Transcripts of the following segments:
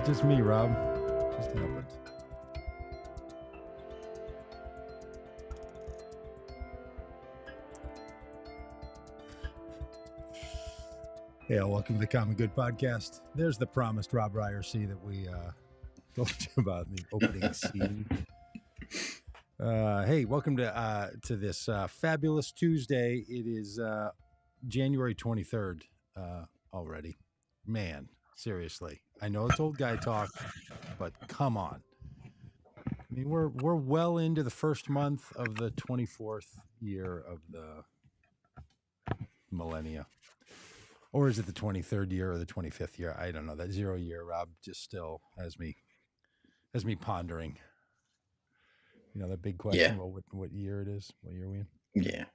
just me, Rob. Just happens. Yeah, welcome to the Common Good Podcast. There's the promised Robb Ryerse that we told you about in the opening scene. Hey, welcome to this fabulous Tuesday. It is January 23rd already. Man, seriously. I know it's old guy talk, but come on. I mean, we're well into the first month of the 24th year of the millennia. Or is it the 23rd year or the 25th year? I don't know. That 0 year, Rob, just still has me pondering. You know, that big question. Yeah. Well, what year it is? What year are we in? Yeah.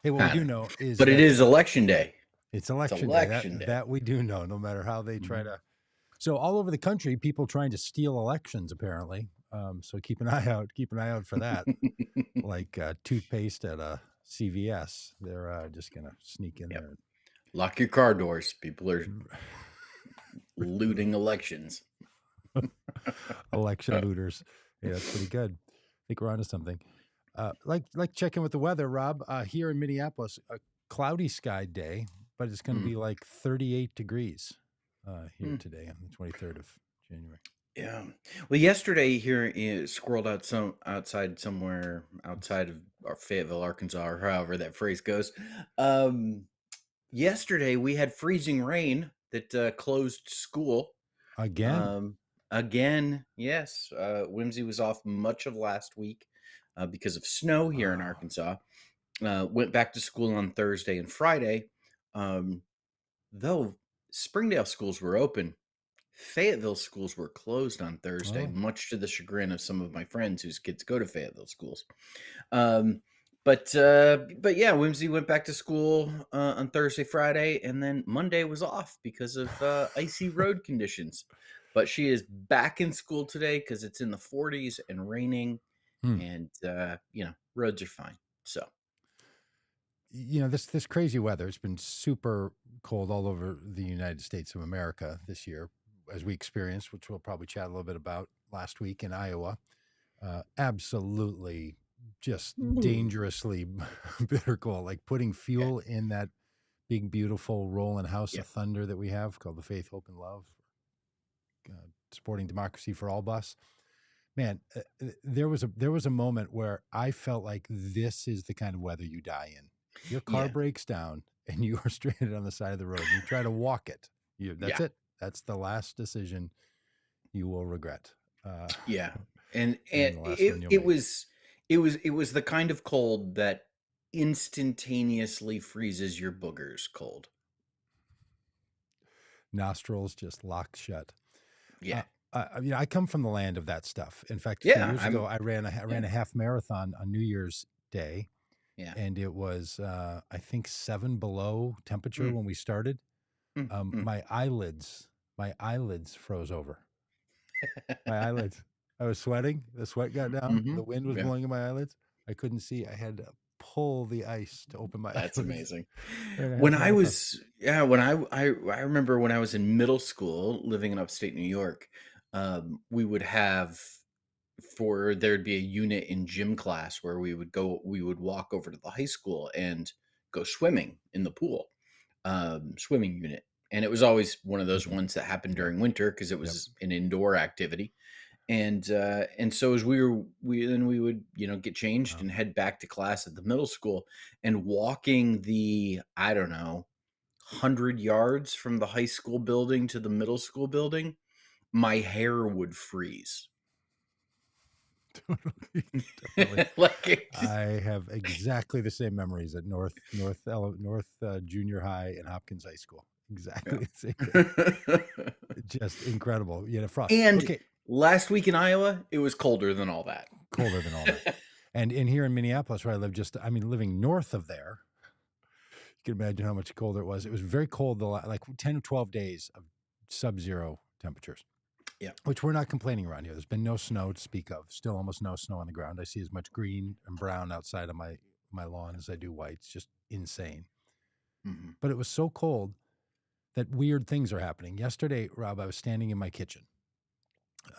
Hey, what we do know is But it is election day. It's election day. That we do know, no matter how they try to. So all over the country, people trying to steal elections, apparently. So keep an eye out. Keep an eye out for that. Like toothpaste at a CVS. They're just going to sneak in there. Lock your car doors. People are looting elections. Election looters. Yeah, that's pretty good. I think we're onto something. Like checking with the weather, Rob. Here in Minneapolis, a cloudy sky day, but it's going to be like 38 degrees here today on the 23rd of January. Yeah. Well, yesterday here, squirreled out outside somewhere outside of Fayetteville, Arkansas, or however that phrase goes. Yesterday we had freezing rain that closed school again. Again, yes. Whimsy was off much of last week because of snow here in Arkansas. Went back to school on Thursday and Friday. Though Springdale schools were open, Fayetteville schools were closed on Thursday, much to the chagrin of some of my friends whose kids go to Fayetteville schools. But yeah, Whimsy went back to school on Thursday, Friday, and then Monday was off because of icy road conditions. But she is back in school today because it's in the 40s and raining, and roads are fine. So, this crazy weather. It's been super cold all over the United States of America this year, as we experienced, which we'll probably chat a little bit about last week in Iowa. Absolutely just dangerously bitter cold, like putting fuel in that big, beautiful rolling house of thunder that we have called the Faith, Hope, and Love, supporting democracy for all bus. Man, there was a moment where I felt like this is the kind of weather you die in. Your car breaks down and you are stranded on the side of the road. You try to walk it. That's it. That's the last decision you will regret. And it was the kind of cold that instantaneously freezes your boogers cold. Nostrils just locked shut. Yeah. I come from the land of that stuff. In fact, a few years ago, I ran a half marathon on New Year's Day. Yeah. And it was, I think, 7 below temperature when we started. My eyelids froze over. My eyelids. I was sweating. The sweat got down. The wind was blowing in my eyelids. I couldn't see. I had to pull the ice to open my eyes. That's amazing. When I remember when I was in middle school living in upstate New York, we would have, there'd be a unit in gym class where we would walk over to the high school and go swimming in the pool, swimming unit. And it was always one of those ones that happened during winter because it was an indoor activity. And so as we would, get changed and head back to class at the middle school, and walking the, 100 yards from the high school building to the middle school building, my hair would freeze. Totally. I have exactly the same memories at North Junior High and Hopkins High School. Exactly the same thing. Just incredible. Frost. And last week in Iowa, it was colder than all that. And in here in Minneapolis, where I live, living north of there, you can imagine how much colder it was. It was very cold, like 10 or 12 days of sub-zero temperatures. Yeah. Which we're not complaining around here. There's been no snow to speak of. Still almost no snow on the ground. I see as much green and brown outside of my lawn as I do white. It's just insane. But it was so cold that weird things are happening. Yesterday, Rob, I was standing in my kitchen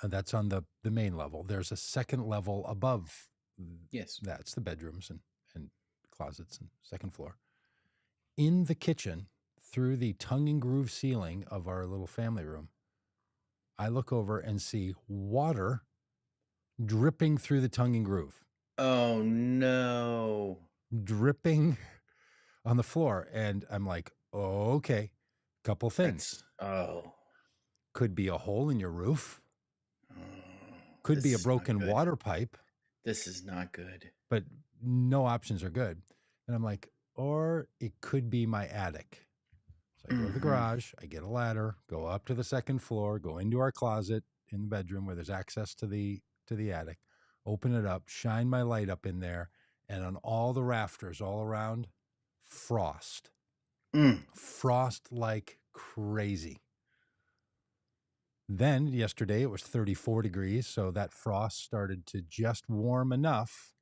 That's on the main level. There's a second level above Yes. that's the bedrooms and closets and second floor. In the kitchen, through the tongue and groove ceiling of our little family room, I look over and see water dripping through the tongue and groove, Oh, no. dripping on the floor. And I'm like, oh, okay, couple things. Oh. Could be a hole in your roof, Oh, could be this a is not broken good. water pipe, This is not good. but no options are good. And I'm like, or it could be my attic. So I go to the Mhm. garage, I get a ladder, go up to the second floor, go into our closet in the bedroom where there's access to the attic, open it up, shine my light up in there, and on all the rafters all around, frost. Mm. Frost like crazy. Then yesterday it was 34 degrees, so that frost started to just warm enough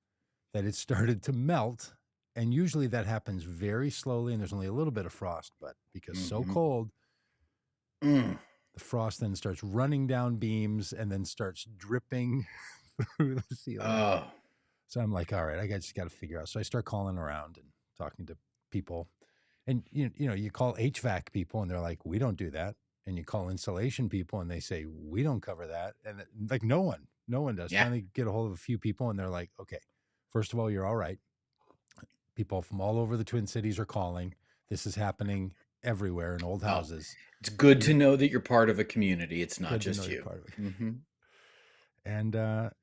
that it started to melt. And usually that happens very slowly and there's only a little bit of frost, but because so Mhm. cold, Mm. the frost then starts running down beams and then starts dripping through the ceiling. Oh. So I'm like, all right, I just got to figure out. So I start calling around and talking to people. And you call HVAC people and they're like, we don't do that. And you call insulation people and they say, we don't cover that. And like no one does. Yeah. Finally get a hold of a few people and they're like, okay, first of all, you're all right. People from all over the Twin Cities are calling. This is happening everywhere in old Oh, houses. it's good You to know that you're part of a community. It's not good to know just you're you. part of it. Mhm. And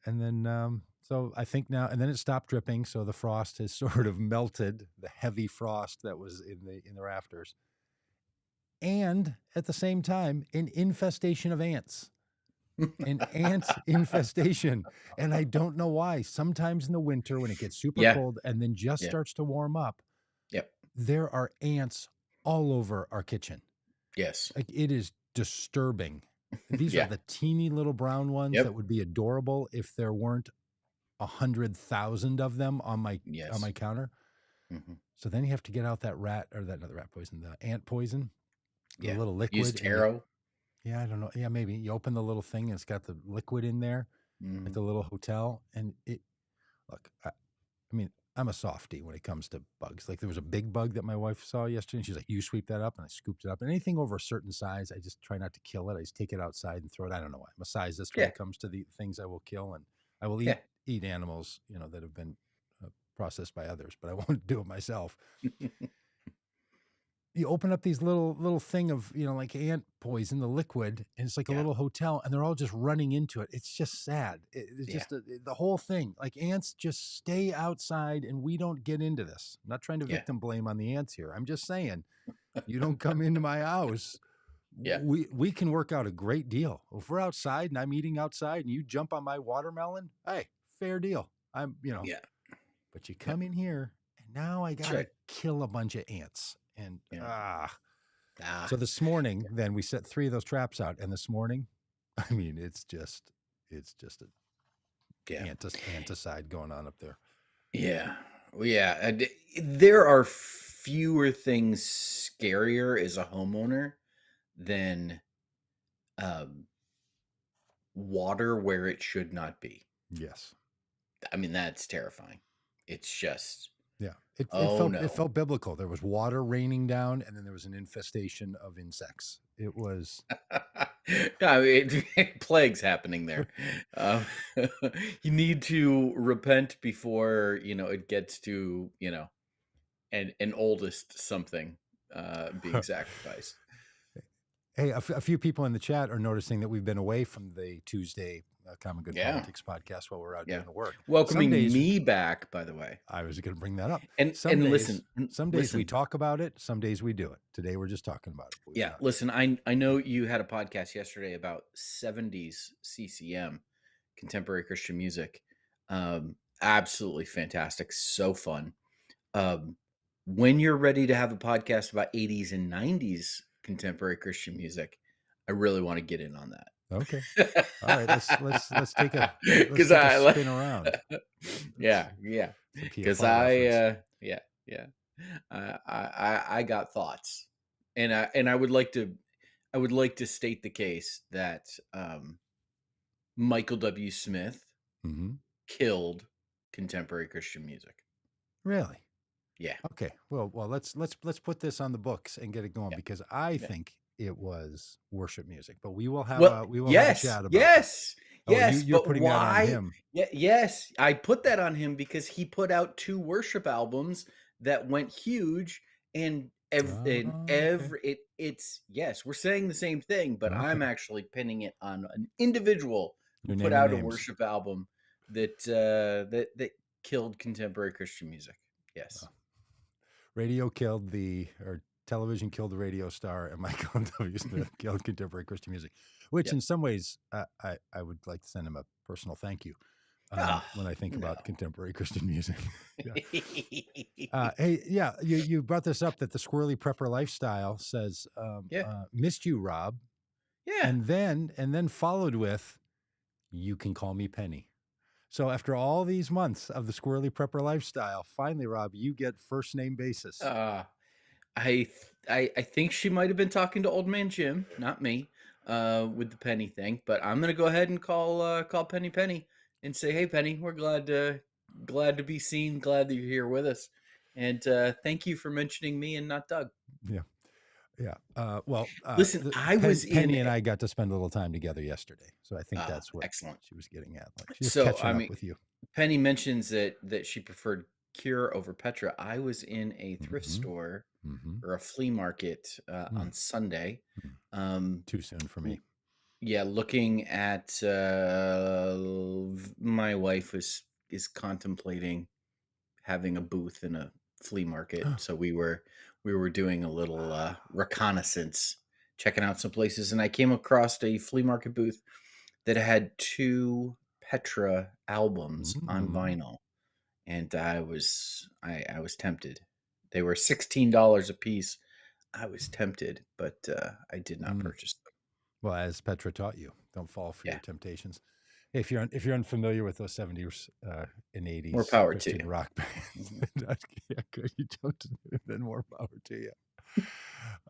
then so I think now and then it stopped dripping, so the frost has sort of melted, the heavy frost that was in the rafters. And at the same time, an infestation of ants. An ant infestation. And I don't know why. Sometimes in the winter when it gets super Yeah. cold and then just Yeah. starts to warm up, Yep. there are ants all over our kitchen. Yes. Like it is disturbing. These are Yeah. the teeny little brown ones that Yep. would be adorable if there weren't 100,000 of them on Yes. my counter. Mhm. So then you have to get out that rat or that not the rat poison, the ant poison, the Yeah. little Use liquid, and you taro. yeah, I don't know. Yeah, maybe you open the little thing and it's got the liquid in there at Mhm. the little hotel. And it look, I mean, I'm a softie when it comes to bugs. Like there was a big bug that my wife saw yesterday, and she's like, "You sweep that up," and I scooped it up. And anything over a certain size, I just try not to kill it. I just take it outside and throw it. I don't know why. I'm a sizist when Yeah. it comes to the things I will kill, and I will Yeah. eat animals, that have been processed by others, but I won't do it myself. You open up these little thing of like ant poison, the liquid, and it's like a Yeah. little hotel, and they're all just running into it. It's just sad. It's Yeah. just the whole thing. Like ants just stay outside, and we don't get into this. I'm not trying to Yeah. victim blame on the ants here. I'm just saying you don't come into my house. Yeah. We can work out a great deal if we're outside and I'm eating outside, and you jump on my watermelon. Hey, fair deal. Yeah. But you Yep. come in here, and now I That's gotta right. kill a bunch of ants, and Yeah. so Ah. this morning, then we set 3 of those traps out, and this morning, I mean, it's just a Yeah. anticide going on up there. Yeah. Well, yeah. There are fewer things scarier as a homeowner than um, water where it should not be. Yes. I mean, that's terrifying. It's just, Yeah. It oh felt it no. felt biblical. There was water raining down, and then there was an infestation of insects. It was No, plagues happening there. Um, you need to repent before it gets to an oldest something being sacrificed. Hey, a few people in the chat are noticing that we've been away from the Tuesday Common Good Yeah, Politics podcast while we're out yeah. doing the work. Some Welcoming days me back, by the way. I was going to bring that up. And listen, Some days we listen. talk about it. Some days we do it. Today we're just talking about it. Believe it or Yeah, not. listen. I know you had a podcast yesterday about 70s CCM, contemporary Christian music. Absolutely fantastic, so fun. Um, when you're ready to have a podcast about 80s and 90s contemporary Christian music, I really want to get in on that. Okay. All right. Let's Because take a spin around. Let's yeah, yeah. It's a Because PFI reference. yeah, yeah. I got thoughts, and I would like to state the case that Michael W. Smith Mhm. killed contemporary Christian music. Really? Yeah, Okay. Well, let's put this on the books and get it going yeah, because I yeah. think it was worship music, but Well, we will have a yes, chat about that. yes, Oh, yes, you're but putting that on why? him. Yeah, yes, I put that on him because he put out 2 worship albums that went huge, and Oh, okay. it's yes, we're saying the same thing, but I'm Okay. actually pinning it on an individual who You're put naming out a names. worship album that killed contemporary Christian music. Yes. Well, radio killed the or television killed the radio star, and Michael W. Smith killed contemporary Christian music, which Yep. in some ways I would like to send him a personal thank you Ah, when I think no. about contemporary Christian music. Yeah. Hey, yeah, you brought this up that the squirrely prepper lifestyle says, Yeah, "Missed you, Rob," yeah. and then followed with, "You can call me Penny." So after all these months of the squirrely prepper lifestyle, finally, Rob, you get first name basis. Uh I think she might have been talking to old man Jim, not me, with the Penny thing, but I'm gonna go ahead and call Penny Penny and say, "Hey, Penny, we're glad to be seen, glad that you're here with us, and thank you for mentioning me and not Doug." Yeah, yeah. Well, Listen, I was in Penny and I got to spend a little time together yesterday, so I think that's what excellent. she was getting at. Like she's just So, I catching up mean, with you. Penny mentions that she preferred Cure over Petra. I was in a thrift Hmm. store Hmm. or a flea market on Sunday. Um, Too soon for me. Yeah, looking at, my wife is contemplating having a booth in a flea market, so we were doing a little, reconnaissance, checking out some places, and I came across a flea market booth that had 2 Petra albums on Mm. vinyl, and I was tempted. They were $16 a piece. I was tempted, but, I did not Mm. purchase them. Well, as Petra taught you, don't fall for Yeah, your temptations. Hey, if you're unfamiliar with those 70s and more 80s power to Christian you. rock bands, Mhm. yeah, good. You jumped in, then more power to you.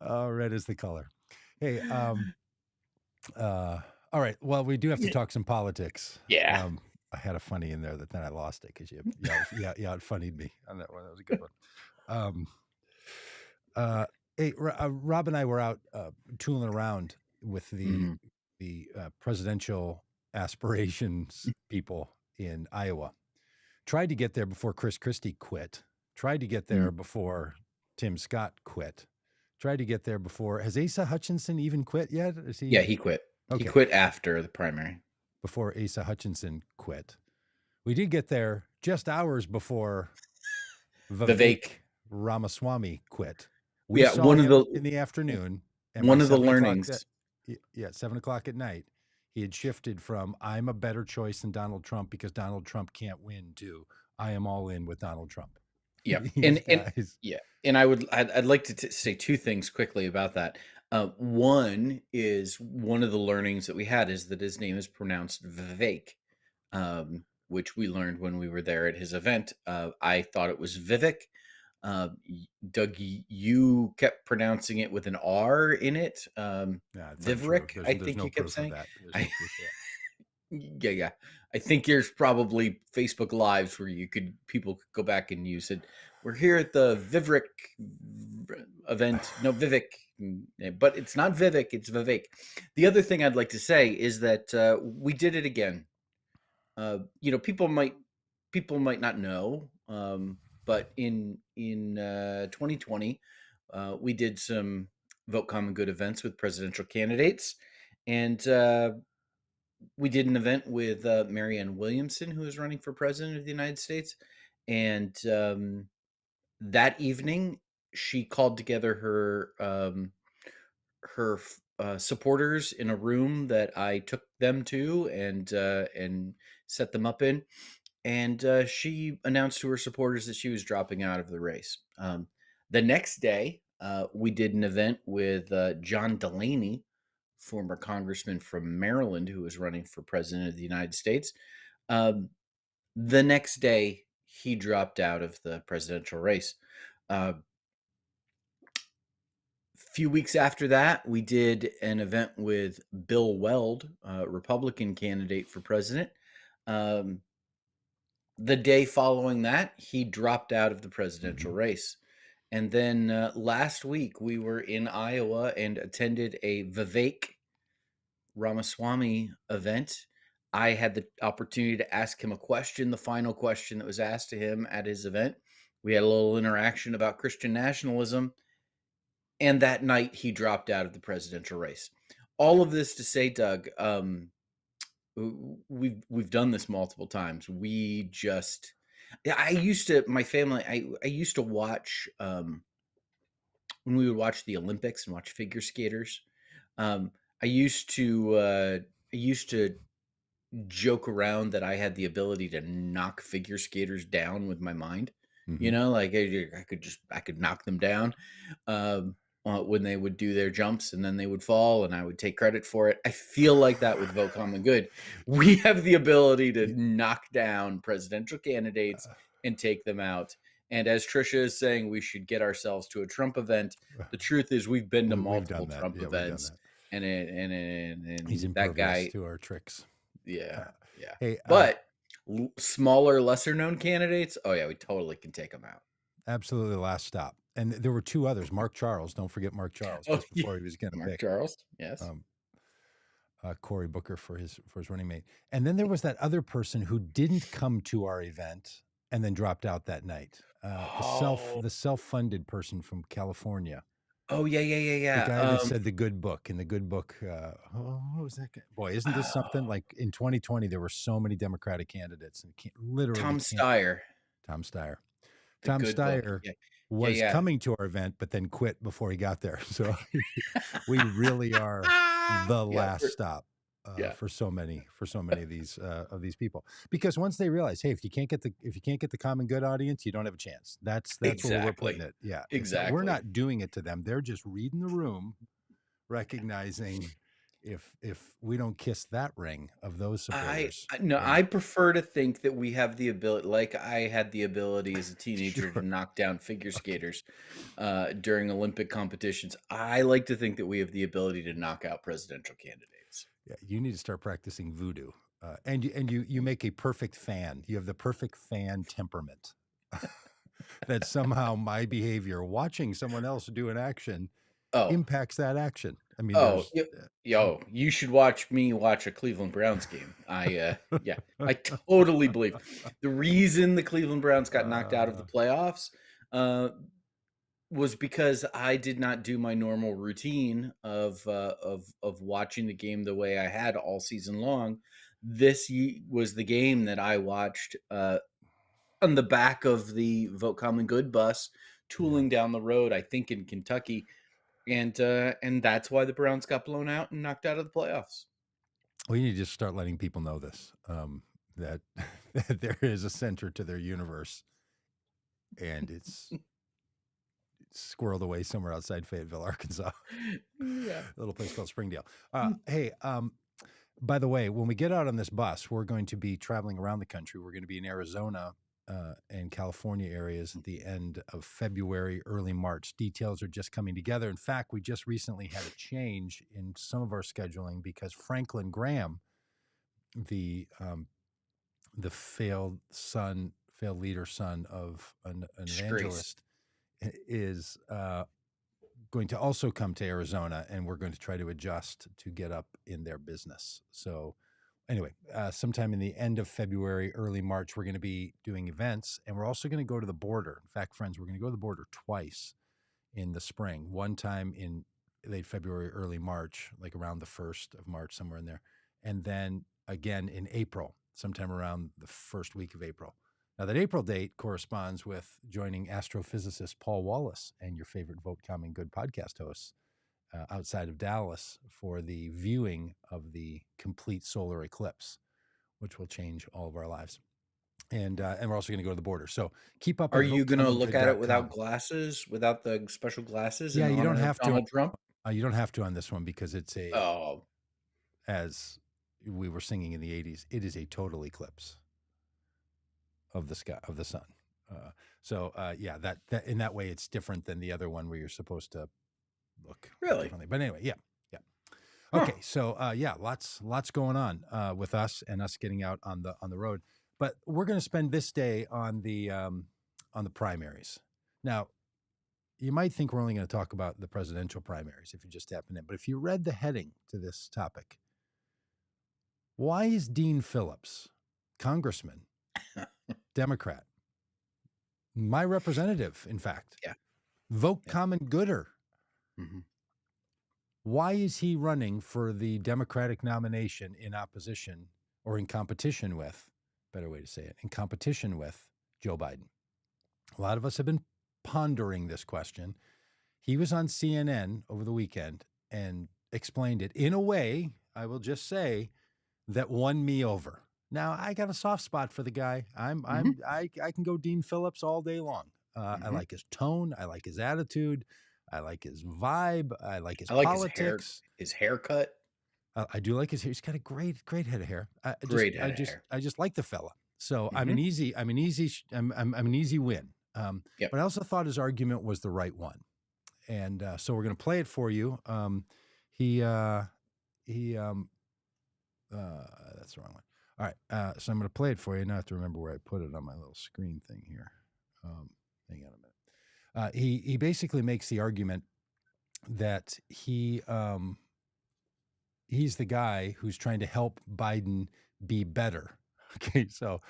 Oh, red is the color. Hey, all right. Well, we do have to Yeah. talk some politics. Yeah. I had a funny in there that then I lost it because you out funnied me on that one. That was a good one. Um, hey, Rob and I were out tooling around with Mhm. the presidential aspirations people in Iowa. Tried to get there before Chris Christie quit. Tried to get there Mm. before Tim Scott quit. Tried to get there before. Has Asa Hutchinson even quit yet? Is Yeah, he he quit. He okay? quit after the primary. Before Asa Hutchinson quit. We did get there just hours before Vivek. Vivek Ramaswamy quit. We Yeah, saw him in the afternoon, and by one of the 7 o'clock learnings. yeah, 7 o'clock at night, he had shifted from "I'm a better choice than Donald Trump because Donald Trump can't win" to "I am all in with Donald Trump." Yeah, These guys, yeah, and I'd like to say 2 things quickly about that. One is one of the learnings that we had is that his name is pronounced Vivek, which we learned when we were there at his event. I thought it was Vivek. Doug, you kept pronouncing it with an R in it. yeah, it's untrue. Vivek, I There's think no you kept proof of saying. that. There's I no proof of that. Yeah, yeah. I think there's probably Facebook Lives where people could go back and you said, "We're here at the event." No, Vivek, but it's not Vivek, it's Vivek. The other thing I'd like to say is that we did it again. People might not know, but in 2020, we did some vote common good events with presidential candidates, and we did an event with Marianne Williamson, who is running for president of the United States, and that evening she called together her supporters in a room that I took them to and set them up in, and she announced to her supporters that she was dropping out of the race. The next day, we did an event with John Delaney, former congressman from Maryland who was running for president of the United States. Um, the next day, he dropped out of the presidential race. Uh, few weeks after that, we did an event with Bill Weld, a Republican candidate for president. Um, the day following that, he dropped out of the presidential Mhm. race. And then last week, we were in Iowa and attended a Vivek Ramaswamy event. I had the opportunity to ask him a question, the final question that was asked to him at his event. We had a little interaction about Christian nationalism, and that night he dropped out of the presidential race. All of this to say, Doug, we've done this multiple times. We just, yeah, I used to, my family, I used to watch when we would watch the Olympics and watch figure skaters. Um, I used to I used to joke around that I had the ability to knock figure skaters down with my mind. You Mhm. know, like I could knock them down when they would do their jumps and then they would fall and I would take credit for it. I feel like that with Vote Common Good. We have the ability to Y knock down presidential candidates and take them out. And as Trisha is saying, we should get ourselves to a Trump event. The truth is, we've been to we've multiple done that. Trump Yeah, we've done events, that. He's and that impervious guy, to our tricks. yeah, Uh, yeah. hey, But smaller, lesser known candidates, oh yeah, we totally can take them out. absolutely the last stop. And there were 2 others, Mark Charles, don't forget Mark Charles, Oh just yeah, before he was gonna Mark pick, Charles, yes. um, Cory Booker for his running mate. And then there was that other person who didn't come to our event and then dropped out that night. Oh, The self-funded person from California. oh yeah, yeah, yeah, The yeah. guy that said the good book, in the good book, oh, what was that guy? Boy, isn't this Oh, something? Like, in 2020, there were so many Democratic candidates and literally Tom can't. Steyer, Tom Steyer. the Tom good book. Steyer Yeah, yeah, was yeah. coming to our event, but then quit before he got there. So we really are the Yeah, last stop yeah, for so many of these people. Because once they realize, hey, if you can't get the common good audience, you don't have a chance. That's where we're putting exactly, it. Yeah, it's not we're exactly. not doing it to them. They're just reading the room, recognizing if we don't kiss that ring of those supporters, I no, then I prefer to think that we have the ability, like I had the ability as a teenager to sure. knock down figure Okay. skaters during Olympic competitions. I like to think that we have the ability to knock out presidential candidates. Yeah, you need to start practicing voodoo. You make a perfect fan. You have the perfect fan temperament. That somehow my behavior watching someone else do an action Oh, impacts that action. I mean, oh, there's yo, you should watch me watch a Cleveland Browns game. Yeah, I totally believe the reason the Cleveland Browns got knocked out of the uh, playoffs uh, was because I did not do my normal routine of watching the game the way I had all season long. Was the game that I watched on the back of the Vote Common Good bus, yeah. tooling down the road, I think in Kentucky, and that's why the Browns got blown out and knocked out of the playoffs. Well, you need to just start letting people know this, that that there is a center to their universe, and it's squirreled away somewhere outside Fayetteville, Arkansas, Yeah. a little place called Springdale. Hey, by the way, when we get out on this bus, we're going to be traveling around the country. We're going to be in Arizona and California areas at the end of February, early March. Details are just coming together. In fact, we just recently had a change in some of our scheduling because Franklin Graham, the um, the failed leader son of an Disgrace. evangelist, is going to also come to Arizona, and we're going to try to adjust to get up in their business. So, anyway, sometime in the end of February, early March, we're going to be doing events, and we're also going to go to the border. In fact, friends, we're going to go to the border twice in the spring. One time in late February, early March, like around the 1st of March, somewhere in there, and then again in April, sometime around the first week of April. Now, that April date corresponds with joining astrophysicist Paul Wallace and your favorite Vote Common Good podcast hosts outside of Dallas for the viewing of the complete solar eclipse, which will change all of our lives. And we're also going to go to the border. So keep up Are with you gonna look at it without votecommongood.com. glasses, without the special glasses Yeah, in honor of Donald Trump? you don't have to on this one because it's Oh, as we were singing in the 80s, it is a total eclipse of the sky, of the sun. Yeah, that in that way, it's different than the other one where you're supposed to look Really? differently. But anyway, yeah, yeah. Huh. Okay, so yeah, lots going on with us and us getting out on the road. But we're going to spend this day on the primaries. Now, you might think we're only going to talk about the presidential primaries if you just tapping in, but if you read the heading to this topic, why is Dean Phillips, Congressman, Democrat, my representative, in fact, Yeah. vote Yeah. common gooder? Mhm. Why is he running for the Democratic nomination in opposition or in competition with, better way to say it, in competition with Joe Biden? A lot of us have been pondering this question. He was on CNN over the weekend and explained it in a way, I will just say, that won me over. Now, I got a soft spot for the guy. Mhm. I can go Dean Phillips all day long. I Mhm. like his tone. I like his attitude. I like his vibe. I like his I like politics. his haircut. I do like his hair. He's got a great head of hair. Great head of hair. I just like the fella. So Mhm. I'm an easy win. Yep. But I also thought his argument was the right one, and so we're going to play it for you. He he that's the wrong one. All right, so I'm going to play it for you. Now I have to remember where I put it on my little screen thing here. Um, hang on a minute. He basically makes the argument that he's the guy who's trying to help Biden be better. Okay, so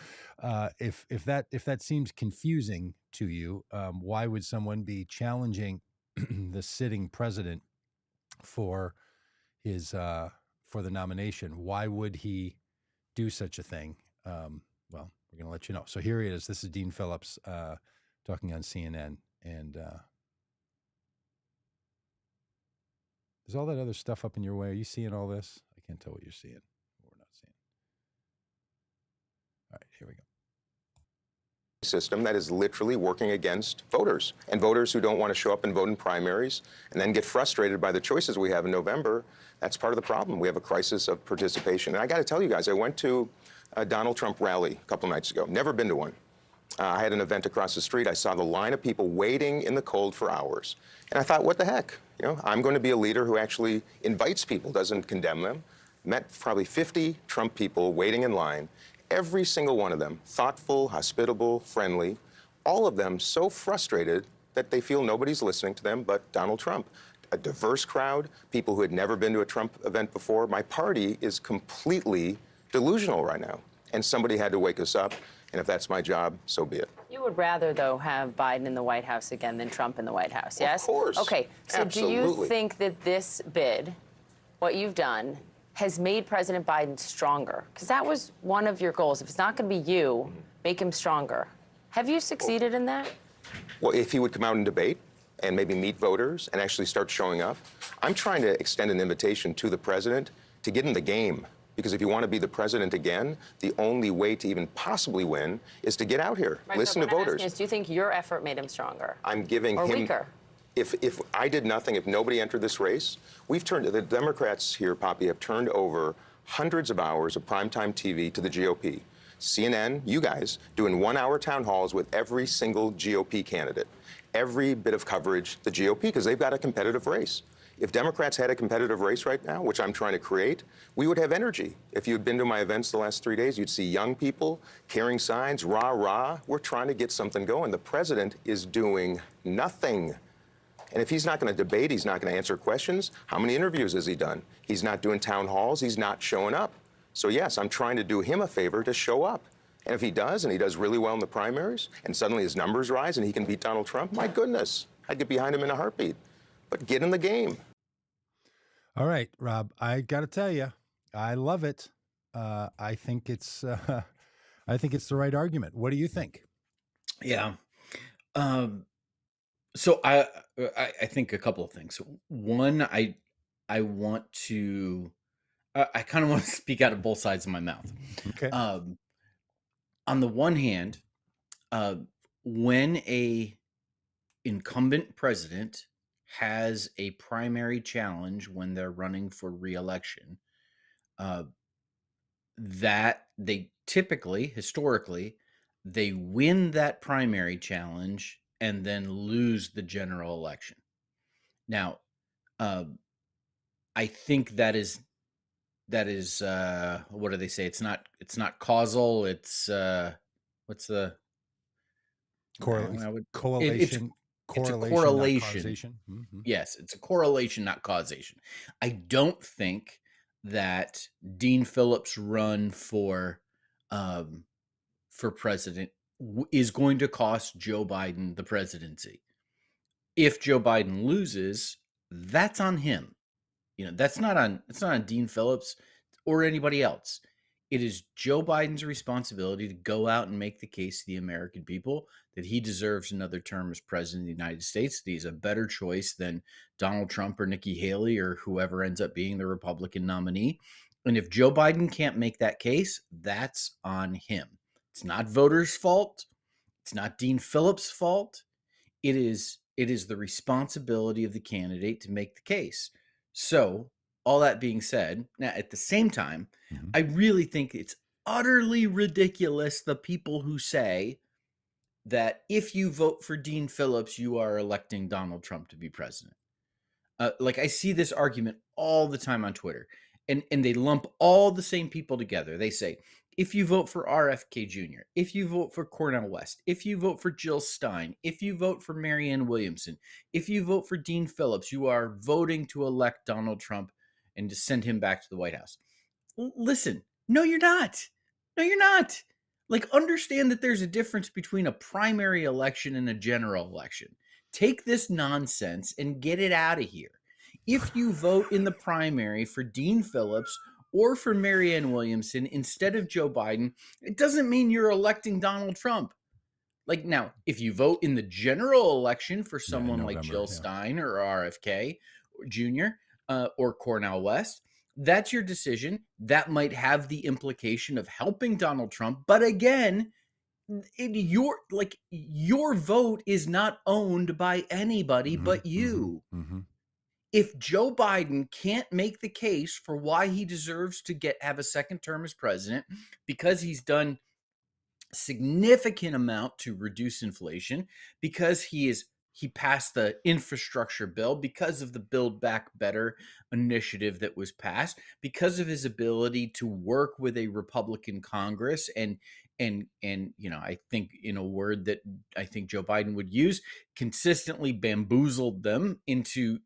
if that seems confusing to you, why would someone be challenging the sitting president for his for the nomination? Why would he do such a thing? Well, we're going to let you know. So here he is. This is Dean Phillips talking on CNN, and is all that other stuff up in your way? Are you seeing all this? I can't tell what you're seeing. What we're not seeing. All right, here we go. System that is literally working against voters and voters who don't want to show up and vote in primaries and then get frustrated by the choices we have in November. That's part of the problem. We have a crisis of participation. And I got to tell you guys, I went to a Donald Trump rally a couple nights ago. Never been to one. I had an event across the street. I saw the line of people waiting in the cold for hours. And I thought, what the heck? You know, I'm going to be a leader who actually invites people, doesn't condemn them. Met probably 50 Trump people waiting in line. Every single one of them, thoughtful, hospitable, friendly. All of them so frustrated that they feel nobody's listening to them but Donald Trump. A diverse crowd, people who had never been to a Trump event before. My party is completely delusional right now. And somebody had to wake us up. And if that's my job, so be it. You would rather, though, have Biden in the White House again than Trump in the White House, yes? Of course. Okay, so do you Absolutely. think that this bid, what you've done, has made President Biden stronger? Because that was one of your goals. If it's not going to be you, make him stronger. Have you succeeded in that? Well, if he would come out and debate and maybe meet voters and actually start showing up, I'm trying to extend an invitation to the president to get in the game. Because if you want to be the president again, the only way to even possibly win is to get out here, Right, listen but to what I'm voters. asking is, do you think your effort made him stronger? I'm giving or him. weaker? If I did nothing, if nobody entered this race, the Democrats here, Poppy, have turned over hundreds of hours of primetime TV to the GOP. CNN, you guys, doing 1-hour town halls with every single GOP candidate. Every bit of coverage, the GOP, because they've got a competitive race. If Democrats had a competitive race right now, which I'm trying to create, we would have energy. If you'd been to my events the last 3 days, you'd see young people carrying signs, rah, rah. We're trying to get something going. The president is doing nothing. And if he's not going to debate, he's not going to answer questions, how many interviews has he done? He's not doing town halls. He's not showing up. So, yes, I'm trying to do him a favor to show up. And if he does, and he does really well in the primaries, and suddenly his numbers rise and he can beat Donald Trump, my goodness, I'd get behind him in a heartbeat. But get in the game. All right, Rob, I got to tell you, I love it. I think it's I think it's the right argument. What do you think? Yeah. Um, so I think a couple of things. One, I want to I kind of want to speak out of both sides of my mouth. Okay. Um, on the one hand, uh, when a incumbent president has a primary challenge when they're running for reelection, uh, that they typically, historically, they win that primary challenge and then lose the general election. Now, Um, I think that is what do they say? It's not causal. It's what's the I would it, it's Correlation, it's a correlation, not correlation. causation. Yes, it's a correlation, not causation. I don't think that Dean Phillips' run um, for president is going to cost Joe Biden the presidency. If Joe Biden loses, that's on him. It's not on Dean Phillips or anybody else. It is Joe Biden's responsibility to go out and make the case to the American people that he deserves another term as president of the United States, that he's a better choice than Donald Trump or Nikki Haley or whoever ends up being the Republican nominee. And if Joe Biden can't make that case, that's on him. It's not voters' fault. It's not Dean Phillips' fault. It is the responsibility of the candidate to make the case. So, all that being said, now at the same time, I really think it's utterly ridiculous the people who say that if you vote for Dean Phillips, you are electing Donald Trump to be president. Like I see this argument all the time on Twitter, and they lump all the same people together. They say, if you vote for RFK Jr., if you vote for Cornel West, if you vote for Jill Stein, if you vote for Marianne Williamson, if you vote for Dean Phillips, you are voting to elect Donald Trump and to send him back to the White House. Listen, no, you're not. No, you're not. Like, understand that there's a difference between a primary election and a general election. Take this nonsense and get it out of here. If you vote in the primary for Dean Phillips or for Marianne Williamson instead of Joe Biden, it doesn't mean you're electing Donald Trump. Like, now, if you vote in the general election for Yeah, in someone like November. Jill Yeah. Stein or RFK Jr. Or Cornel West, that's your decision. That might have the implication of helping Donald Trump. But again, your vote is not owned by anybody but you. If Joe Biden can't make the case for why he deserves to have a second term as president because he's done significant amount to reduce inflation, because he passed the infrastructure bill, because of the Build Back Better initiative that was passed, because of his ability to work with a Republican Congress and I think, in a word that I think Joe Biden would use, consistently bamboozled them into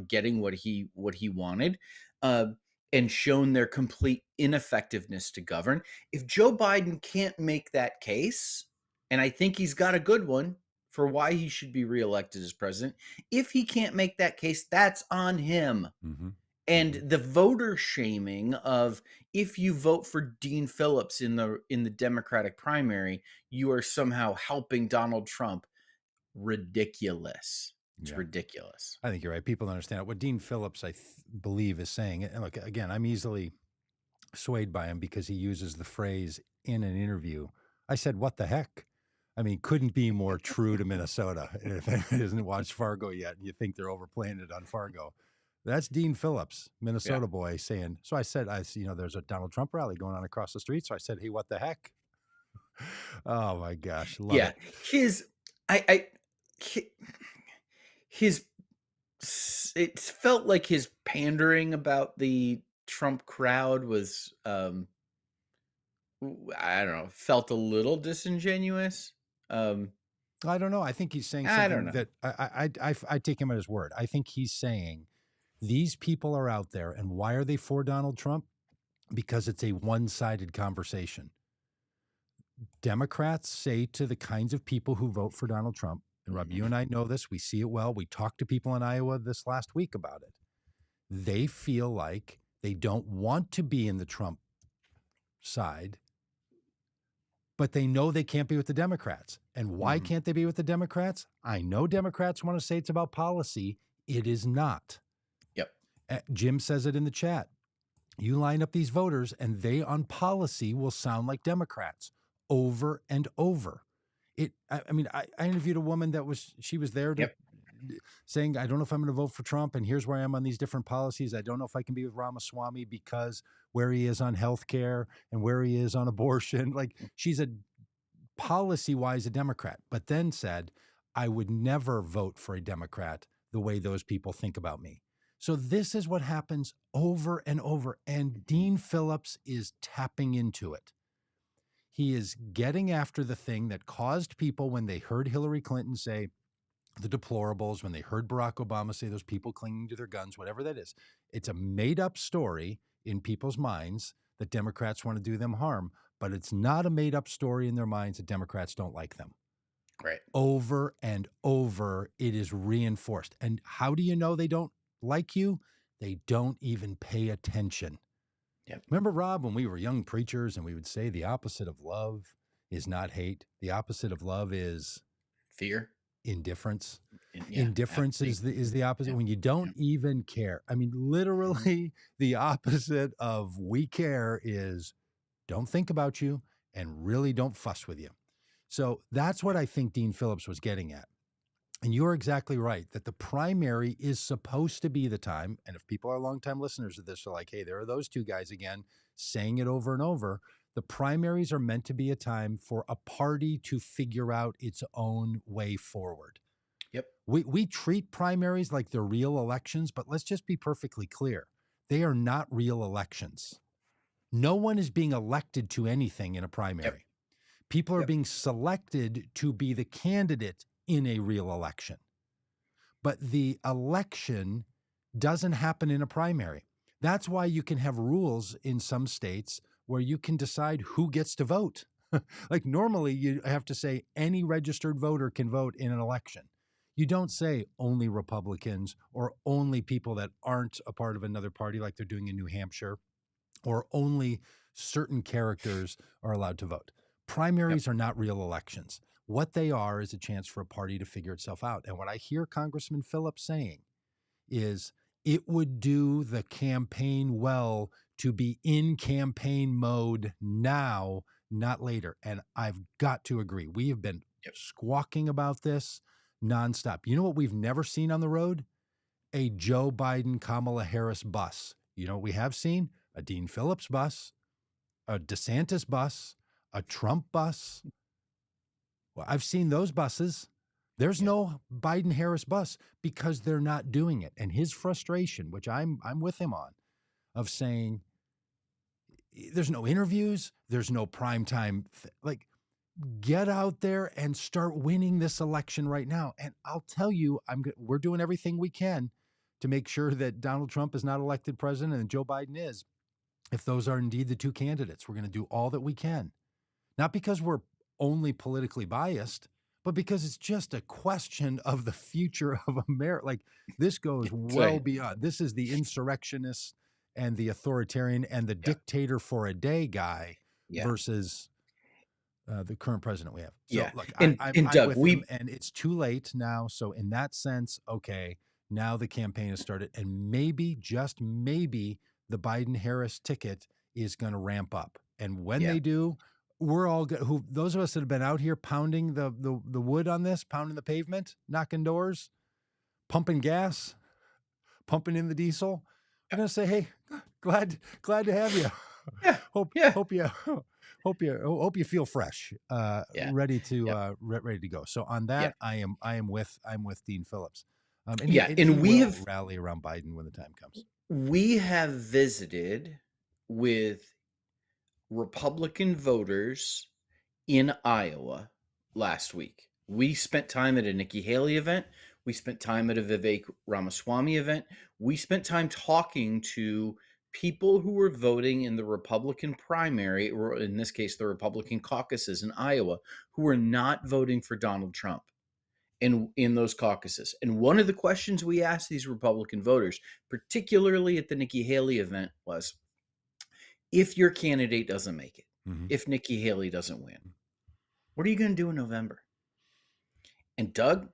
getting what he wanted, uh, and shown their complete ineffectiveness to govern. If Joe Biden can't make that case, and I think he's got a good one for why he should be reelected as president, if he can't make that case, that's on him. And the voter shaming of, if you vote for Dean Phillips in the Democratic primary, you are somehow helping Donald Trump. Ridiculous. It's Yeah. ridiculous. I think you're right. People understand it. What Dean Phillips, I believe, is saying, and look, again, I'm easily swayed by him because he uses the phrase in an interview. I said, "What the heck?" I mean, couldn't be more true to Minnesota. And if anyone hasn't watched Fargo yet, and you think they're overplaying it on Fargo, that's Dean Phillips, Minnesota boy, saying. So I said, there's a Donald Trump rally going on across the street. So I said, "Hey, what the heck?" Oh my gosh, love Yeah, it. his it felt like his pandering about the Trump crowd was I don't know, felt a little disingenuous. I don't know. I think he's saying I don't something know. that I take him at his word. I think he's saying these people are out there, and why are they for Donald Trump? Because it's a one-sided conversation. Democrats say to the kinds of people who vote for Donald Trump, and Rob, you and I know this, we see it well. We talked to people in Iowa this last week about it. They feel like they don't want to be in the Trump side, but they know they can't be with the Democrats. And why can't they be with the Democrats? I know Democrats want to say it's about policy. It is not. Yep. Jim says it in the chat. You line up these voters and they on policy will sound like Democrats over and over. I interviewed a woman she was there to saying, I don't know if I'm going to vote for Trump, and here's where I am on these different policies. I don't know if I can be with Ramaswamy because where he is on healthcare and where he is on abortion. Like, she's a policy-wise a Democrat, but then said, I would never vote for a Democrat the way those people think about me. So this is what happens over and over. And Dean Phillips is tapping into it. He is getting after the thing that caused people, when they heard Hillary Clinton say the deplorables, when they heard Barack Obama say those people clinging to their guns, whatever that is, it's a made up story in people's minds that Democrats want to do them harm, but it's not a made up story in their minds that Democrats don't like them. Right. Over and over, it is reinforced. And how do you know they don't like you? They don't even pay attention. Yep. Remember, Rob, when we were young preachers and we would say the opposite of love is not hate. The opposite of love is fear, indifference. Yeah, Indifference is the opposite. When you don't even care. I mean, literally the opposite of we care is don't think about you and really don't fuss with you. So that's what I think Dean Phillips was getting at. And you're exactly right that the primary is supposed to be the time. And if people are longtime listeners of this, are like, hey, there are those two guys again saying it over and over. The primaries are meant to be a time for a party to figure out its own way forward. Yep. We treat primaries like they're real elections, but let's just be perfectly clear. They are not real elections. No one is being elected to anything in a primary. Yep. People are being selected to be the candidate in a real election. But the election doesn't happen in a primary. That's why you can have rules in some states where you can decide who gets to vote. Like normally you have to say any registered voter can vote in an election. You don't say only Republicans or only people that aren't a part of another party like they're doing in New Hampshire, or only certain characters are allowed to vote. Primaries are not real elections. What they are is a chance for a party to figure itself out. And what I hear Congressman Phillips saying is it would do the campaign well to be in campaign mode now, not later. And I've got to agree. We have been squawking about this nonstop. You know what we've never seen on the road? A Joe Biden, Kamala Harris bus. You know what we have seen? A Dean Phillips bus, a DeSantis bus, a Trump bus. Well, I've seen those buses. There's no Biden-Harris bus because they're not doing it. And his frustration, which I'm with him on, of saying there's no interviews, there's no primetime. Like, get out there and start winning this election right now. And I'll tell you, we're doing everything we can to make sure that Donald Trump is not elected president and Joe Biden is. If those are indeed the two candidates, we're going to do all that we can. Not because we're only politically biased, but because it's just a question of the future of America. Like, this goes well beyond. This is the insurrectionist and the authoritarian and the dictator for a day guy versus the current president we have. So look, I'm Doug, with him, and it's too late now. So in that sense, okay, now the campaign has started, and maybe, just maybe, the Biden-Harris ticket is going to ramp up. And when they do, we're all good. Those of us that have been out here pounding the wood on this, pounding the pavement, knocking doors, pumping gas, pumping in the diesel, I'm going to say, hey, glad to have you. Hope you feel fresh, ready to go. So on that, I am with Dean Phillips. And he will rally around Biden when the time comes. We have visited with Republican voters in Iowa last week. We spent time at a Nikki Haley event. We spent time at a Vivek Ramaswamy event. We spent time talking to people who were voting in the Republican primary, or in this case, the Republican caucuses in Iowa, who were not voting for Donald Trump in those caucuses. And one of the questions we asked these Republican voters, particularly at the Nikki Haley event, was, if your candidate doesn't make it, if Nikki Haley doesn't win, what are you going to do in November? And Doug,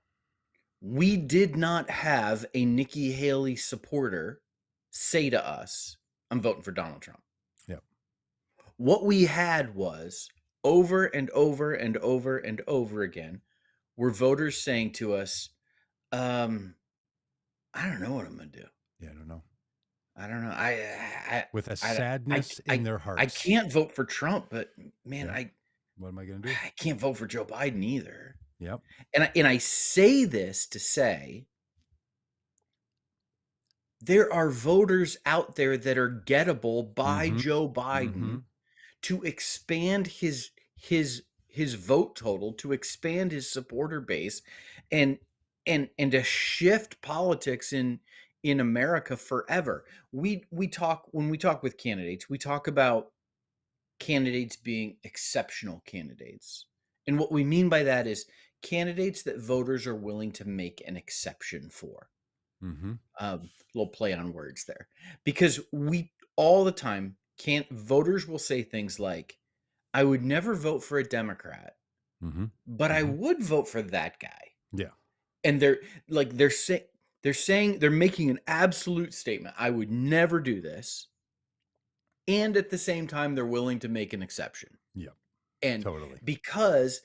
we did not have a Nikki Haley supporter say to us, I'm voting for Donald Trump. Yep. What we had was, over and over and over and over again, were voters saying to us, I don't know what I'm going to do. Yeah, I don't know. I don't know. With a sadness in their hearts. I can't vote for Trump, but man, what am I going to do? I can't vote for Joe Biden either. Yep. And I say this to say there are voters out there that are gettable by Mhm. Joe Biden Mhm. to expand his vote total, to expand his supporter base, and and to shift politics in America forever. We talk when we talk with candidates, we talk about candidates being exceptional candidates. And what we mean by that is candidates that voters are willing to make an exception for. Mhm. Little play on words there. Because we all the time can't voters will say things like, I would never vote for a Democrat, Mhm. but I Mhm. would vote for that guy. Yeah. And they're saying they're making an absolute statement. I would never do this. And at the same time, they're willing to make an exception. Yep. And Totally. because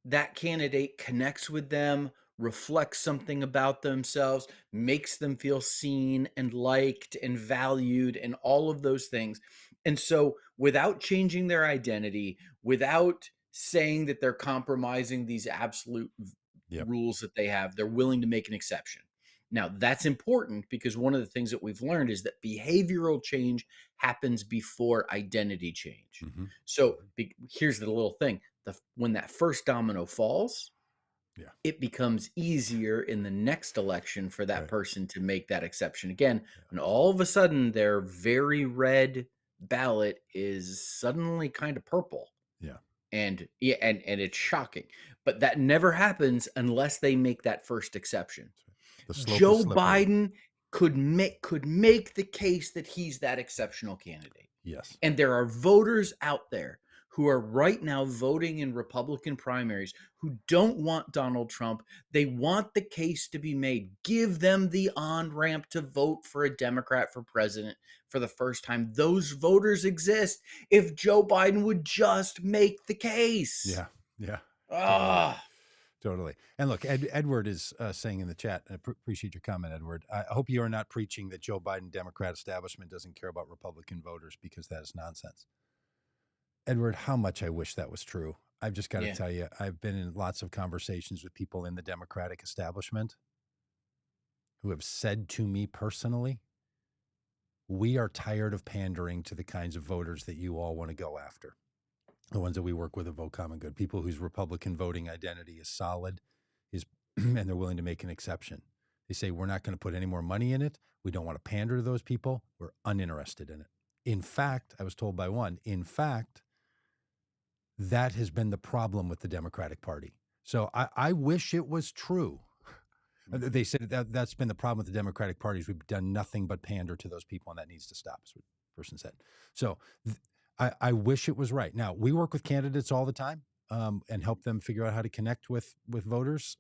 that candidate connects with them, reflects something about themselves, makes them feel seen and liked and valued, and all of those things. And so, without changing their identity, without saying that they're compromising these absolute Yep. rules that they have, they're willing to make an exception. Now, that's important because one of the things that we've learned is that behavioral change happens before identity change. Mhm. So Mhm. here's the little thing: when that first domino falls, Yeah. it becomes easier in the next election for that Right. person to make that exception again. Yeah. And all of a sudden, their very red ballot is suddenly kind of purple, Yeah. and yeah, and it's shocking. But that never happens unless they make that first exception. That's right. The slope is Joe slippery. Biden could make the case that he's that exceptional candidate. Yes. And there are voters out there who are right now voting in Republican primaries who don't want Donald Trump. They want the case to be made. Give them the on ramp to vote for a Democrat for president for the first time. Those voters exist if Joe Biden would just make the case. Yeah. Yeah. Totally. Ah, Totally. And look, Edward is saying in the chat, I appreciate your comment, Edward. I hope you are not preaching that Joe Biden Democrat establishment doesn't care about Republican voters, because that is nonsense. Edward, how much I wish that was true. I've just got to yeah, tell you, I've been in lots of conversations with people in the Democratic establishment who have said to me personally, we are tired of pandering to the kinds of voters that you all want to go after. The ones that we work with at Vote Common Good, people whose Republican voting identity is solid, is and they're willing to make an exception. They say, we're not going to put any more money in it. We don't want to pander to those people. We're uninterested in it. In fact, I was told by one, in fact, that has been the problem with the Democratic Party. So I wish it was true. They said that's been the problem with the Democratic Party is we've done nothing but pander to those people, and that needs to stop, is what the person said. So I wish it was right. Now, we work with candidates all the time, and help them figure out how to connect with voters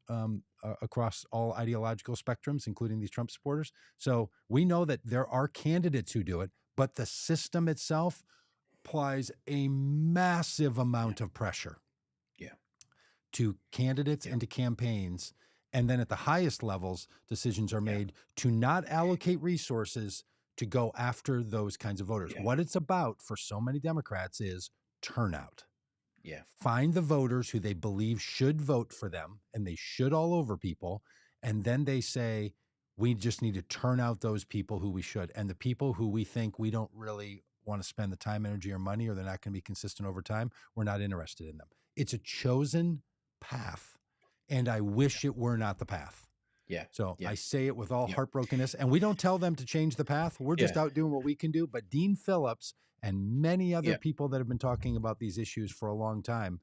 across all ideological spectrums, including these Trump supporters. So we know that there are candidates who do it, but the system itself applies a massive yeah, amount of pressure yeah, to candidates yeah, and to campaigns. And then at the highest levels, decisions are yeah, made to not allocate resources to go after those kinds of voters. yeah, What it's about for so many Democrats is turnout. yeah, Find the voters who they believe should vote for them, and they should all over people. And then they say, we just need to turn out those people who we should. And the people who we think we don't really want to spend the time, energy, or money, or they're not going to be consistent over time, we're not interested in them. It's a chosen path. And I wish it were not the path. yeah, So yeah, I say it with all yeah, heartbrokenness, and we don't tell them to change the path. We're just yeah, out doing what we can do. But Dean Phillips and many other yeah, people that have been talking about these issues for a long time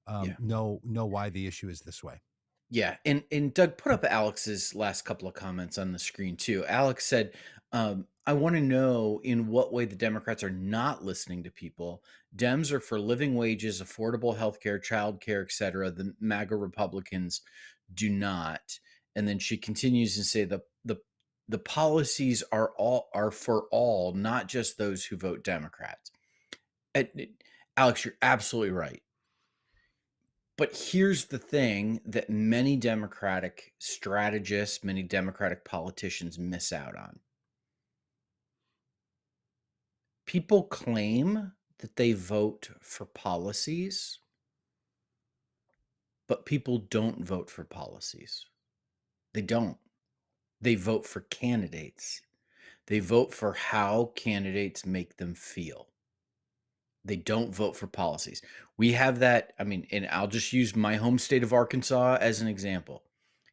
yeah. know why the issue is this way. Yeah, and Doug, put up Alex's last couple of comments on the screen too. Alex said, "I want to know in what way the Democrats are not listening to people. Dems are for living wages, affordable health care, child care, etc. The MAGA Republicans do not." And then she continues and say the policies are for all, not just those who vote Democrats. Alex, you're absolutely right. But here's the thing that many Democratic strategists, many Democratic politicians miss out on. People claim that they vote for policies, but people don't vote for policies. They don't. They vote for candidates. They vote for how candidates make them feel. They don't vote for policies. We have that. I mean, and I'll just use my home state of Arkansas as an example.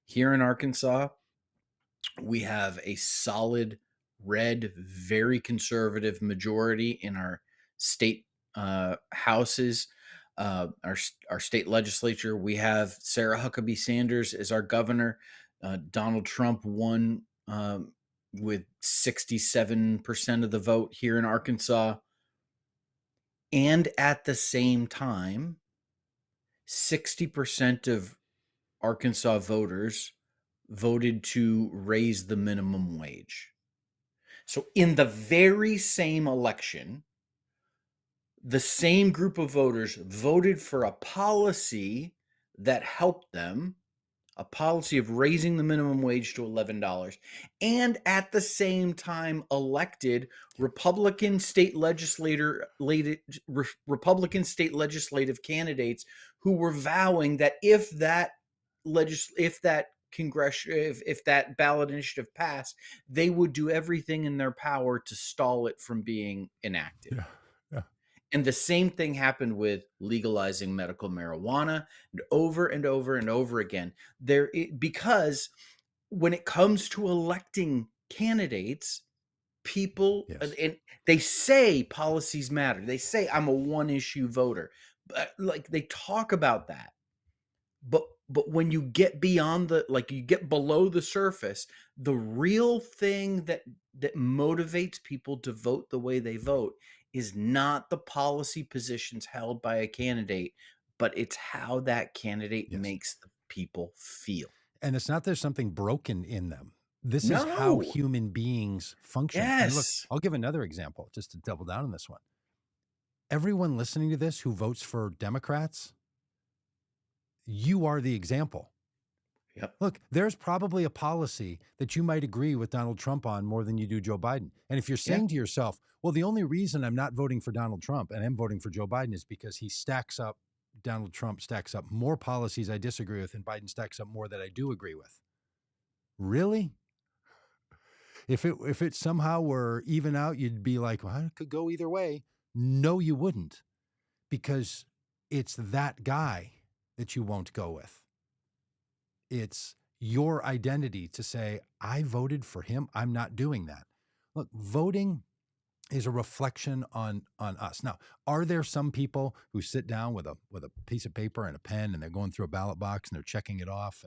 Here in Arkansas, we have a solid red, very conservative majority in our state houses, our state legislature. We have Sarah Huckabee Sanders as our governor. Donald Trump won with 67% of the vote here in Arkansas. And at the same time, 60% of Arkansas voters voted to raise the minimum wage. So, in the very same election, the same group of voters voted for a policy that helped them, a policy of raising the minimum wage to $11, and at the same time elected Republican state Republican state legislative candidates who were vowing that if that if that ballot initiative passed, they would do everything in their power to stall it from being enacted. Yeah. Yeah. And the same thing happened with legalizing medical marijuana, and over and over and over again. Because when it comes to electing candidates, people Yes. and they say policies matter. They say I'm a one-issue voter. But like they talk about that. But when you get beyond you get below the surface, the real thing that motivates people to vote the way they vote is not the policy positions held by a candidate, but it's how that candidate Yes. makes the people feel. And it's not there's something broken in them. This is how No. human beings function. And look, Yes. I'll give another example just to double down on this one. Everyone listening to this who votes for Democrats, you are the example. Yep. Look, there's probably a policy that you might agree with Donald Trump on more than you do Joe Biden. And if you're saying to yourself, well, the only reason I'm not voting for Donald Trump and I'm voting for Joe Biden is because Donald Trump stacks up more policies I disagree with and Biden stacks up more that I do agree with. Really? If it somehow were even out, you'd be like, well, it could go either way. No, you wouldn't, because it's that guy that you won't go with. It's your identity to say, I voted for him. I'm not doing that. Look, voting is a reflection on us. Now, are there some people who sit down with a piece of paper and a pen and they're going through a ballot box and they're checking it off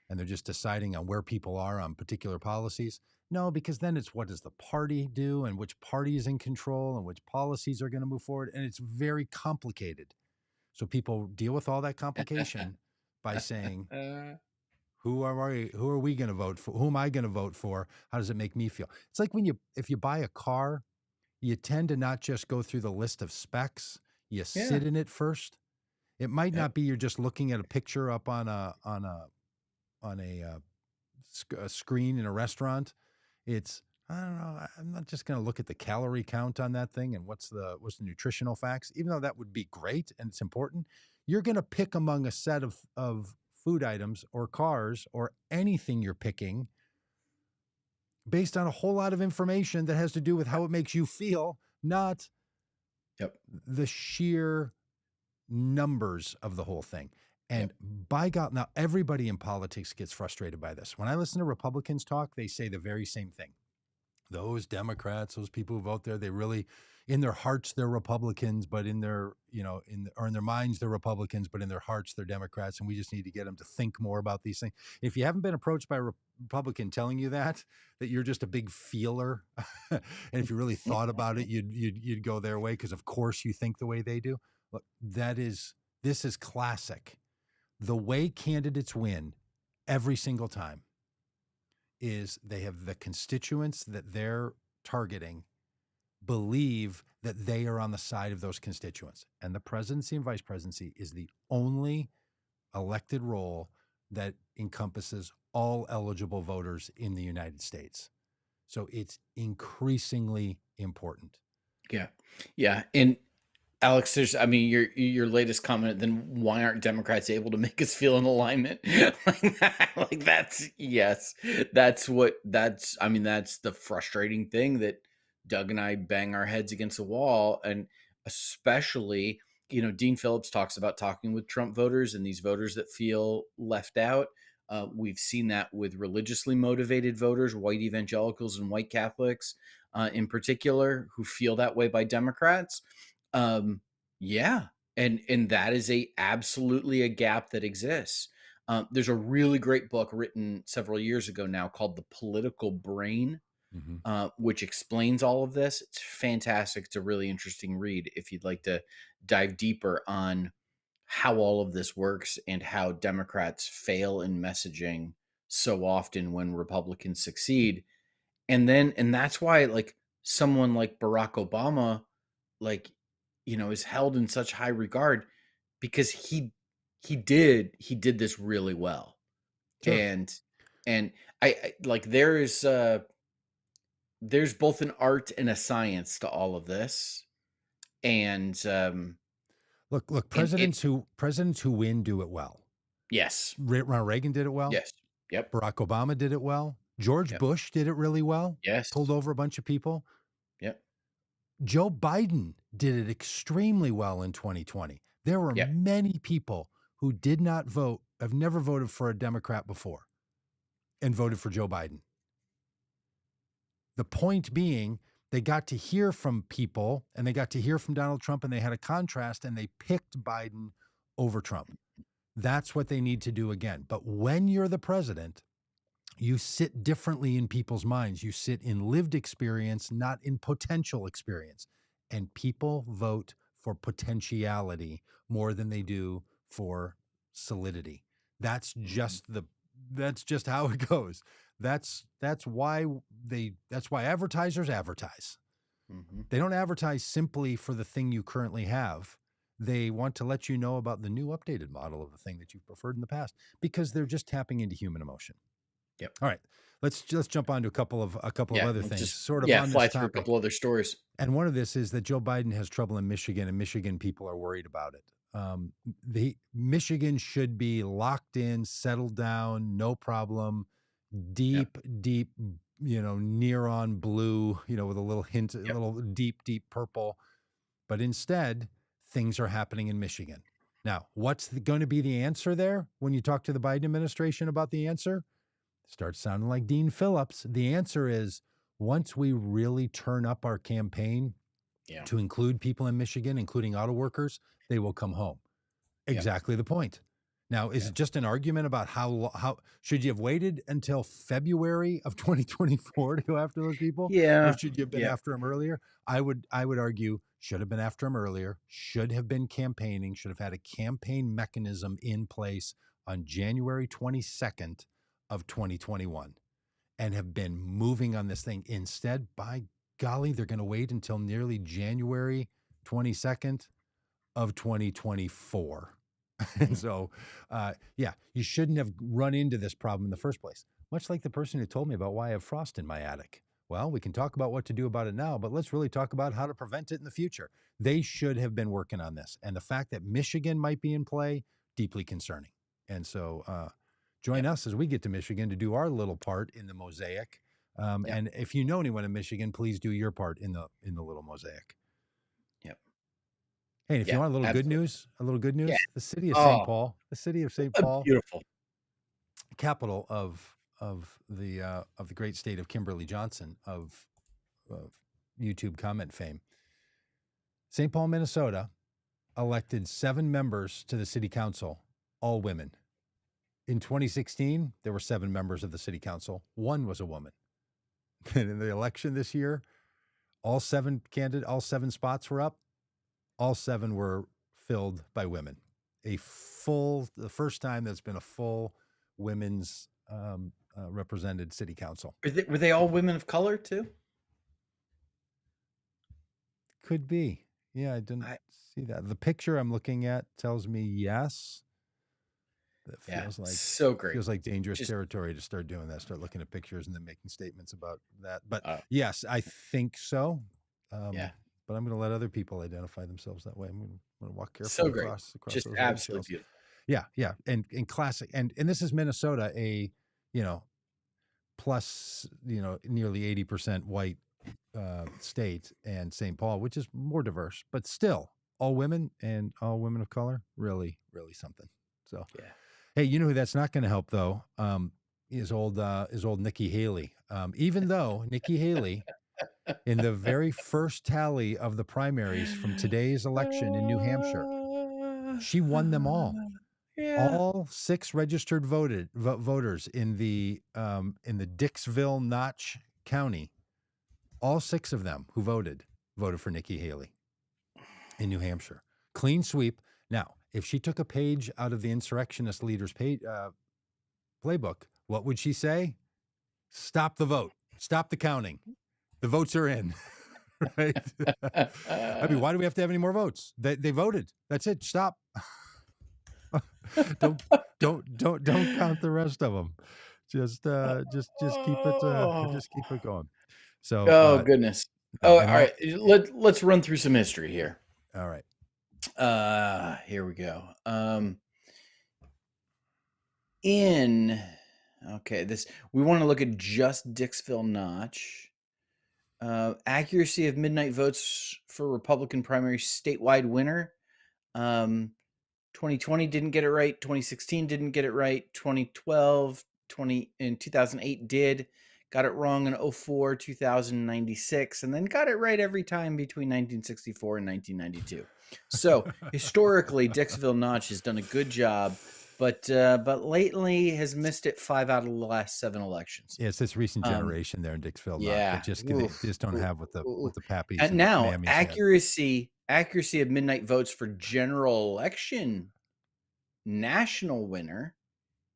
and they're just deciding on where people are on particular policies? No, because then it's what does the party do and which party is in control and which policies are going to move forward. And it's very complicated. So people deal with all that complication by saying, who are we going to vote for? Who am I going to vote for? How does it make me feel? It's like if you buy a car, you tend to not just go through the list of specs. You sit in it first. It might not be you're just looking at a picture up on a screen in a restaurant. It's, I don't know, I'm not just going to look at the calorie count on that thing and what's the nutritional facts, even though that would be great and it's important. You're going to pick among a set of food items or cars or anything you're picking based on a whole lot of information that has to do with how it makes you feel, not the sheer numbers of the whole thing. And by God, now everybody in politics gets frustrated by this. When I listen to Republicans talk, they say the very same thing. Those Democrats, those people who vote there, they really, in their hearts, they're Republicans, but in their, or in their minds, they're Republicans, but in their hearts, they're Democrats. And we just need to get them to think more about these things. If you haven't been approached by a Republican telling you that you're just a big feeler, and if you really thought about it, you'd go their way because of course you think the way they do. Look, this is classic. The way candidates win every single time is they have the constituents that they're targeting believe that they are on the side of those constituents. And the presidency and vice presidency is the only elected role that encompasses all eligible voters in the United States. So it's increasingly important. Yeah. Yeah. And Alex, I mean, your latest comment. Then why aren't Democrats able to make us feel in alignment like that? Like yes, that's. I mean, that's the frustrating thing that Doug and I bang our heads against the wall, and especially, Dean Phillips talks about talking with Trump voters and these voters that feel left out. We've seen that with religiously motivated voters, white evangelicals and white Catholics, in particular, who feel that way by Democrats. Yeah, and that is absolutely a gap that exists. There's a really great book written several years ago now called The Political Brain, Mhm. which explains all of this. It's fantastic. It's a really interesting read if you'd like to dive deeper on how all of this works and how Democrats fail in messaging so often when Republicans succeed. And that's why, like, someone like Barack Obama, like, is held in such high regard because he did this really well. Sure. And I like there's both an art and a science to all of this. And Look, and it presidents who win do it well. yes. Ronald Reagan did it well. Yes. Yep. Barack Obama did it well. George Yep. Bush did it really well. Yes. Pulled over a bunch of people. Yep. Joe Biden did it extremely well in 2020. There were Yep. many people who did not vote, have never voted for a Democrat before, and voted for Joe Biden. The point being, they got to hear from people and they got to hear from Donald Trump, and they had a contrast and they picked Biden over Trump. That's what they need to do again. But when you're the president, you sit differently in people's minds. You sit in lived experience, not in potential experience. And people vote for potentiality more than they do for solidity. That's just how it goes. That's why advertisers advertise. Mm-hmm. They don't advertise simply for the thing you currently have. They want to let you know about the new updated model of the thing that you've preferred in the past, because they're just tapping into human emotion. Yep. All right, let's jump on to a couple of other things, Just sort of on fly this through a topic. couple other stories. And one of this is that Joe Biden has trouble in Michigan, and Michigan people are worried about it. The Michigan should be locked in, settled down, no problem, deep, near on blue, with a little hint, a little deep purple. But instead, things are happening in Michigan. Now, what's going to be the answer there when you talk to the Biden administration about the answer? Starts sounding like Dean Phillips. The answer is, once we really turn up our campaign to include people in Michigan, including auto workers, they will come home. Exactly the point. Now, is it just an argument about how should you have waited until February of 2024 to go after those people? Yeah. Or should you have been after them earlier? I would argue should have been after them earlier, should have been campaigning, should have had a campaign mechanism in place on January 22nd of 2021, and have been moving on this thing. Instead, by golly, they're going to wait until nearly January 22nd of 2024. And so, you shouldn't have run into this problem in the first place. Much like the person who told me about why I have frost in my attic. Well, we can talk about what to do about it now, but let's really talk about how to prevent it in the future. They should have been working on this. And the fact that Michigan might be in play, deeply concerning. And so join us as we get to Michigan to do our little part in the mosaic. And if you know anyone in Michigan, please do your part in the little mosaic. Yep. Hey, if you want a little good news, the city of St. Paul, Beautiful. capital of the great state of Kimberly Johnson of YouTube comment fame. St. Paul, Minnesota, elected 7 members to the city council, all women. In 2016, there were 7 members of the city council. 1 was a woman. And in the election this year, all 7 spots were up. All 7 were filled by women. The first time that's been a full women's represented city council. Were they all women of color too? Could be. Yeah, I didn't see that. The picture I'm looking at tells me yes. That feels like so great. Feels like dangerous territory to start doing that. Start looking at pictures and then making statements about that. But yes, I think so. but I'm going to let other people identify themselves that way. I'm going to walk So carefully great. across Just those absolutely eggshells. beautiful. Yeah, yeah, and classic, and this is Minnesota, a plus nearly 80% white state, and St. Paul, which is more diverse, but still all women and all women of color, really, really something. So, Yeah. hey, you know who that's not going to help though? Is old Nikki Haley. Even though Nikki Haley, in the very first tally of the primaries from today's election in New Hampshire, she won them all. Yeah. All 6 registered voters in the Dixville Notch County, all 6 of them who voted for Nikki Haley in New Hampshire. Clean sweep. Now, if she took a page out of the insurrectionist leader's playbook, what would she say? Stop the vote. Stop the counting. The votes are in. Right? I mean, why do we have to have any more votes? They voted. That's it. Stop. don't count the rest of them. Just keep it going. So Oh goodness. no, Oh, and all right. Let's run through some history here. all right. Here we go. We want to look at just Dixville Notch. Accuracy of midnight votes for Republican primary statewide winner. 2020 didn't get it right. 2016 didn't get it right. 2012, 2008 did. Got it wrong in 04, 2096, and then got it right every time between 1964 and 1992. So historically, Dixville Notch has done a good job, but lately has missed it 5 out of the last 7 elections. Yeah, it's this recent generation there in Dixville. Yeah, they just don't have what the pappies and now mammies had. accuracy of midnight votes for general election national winner.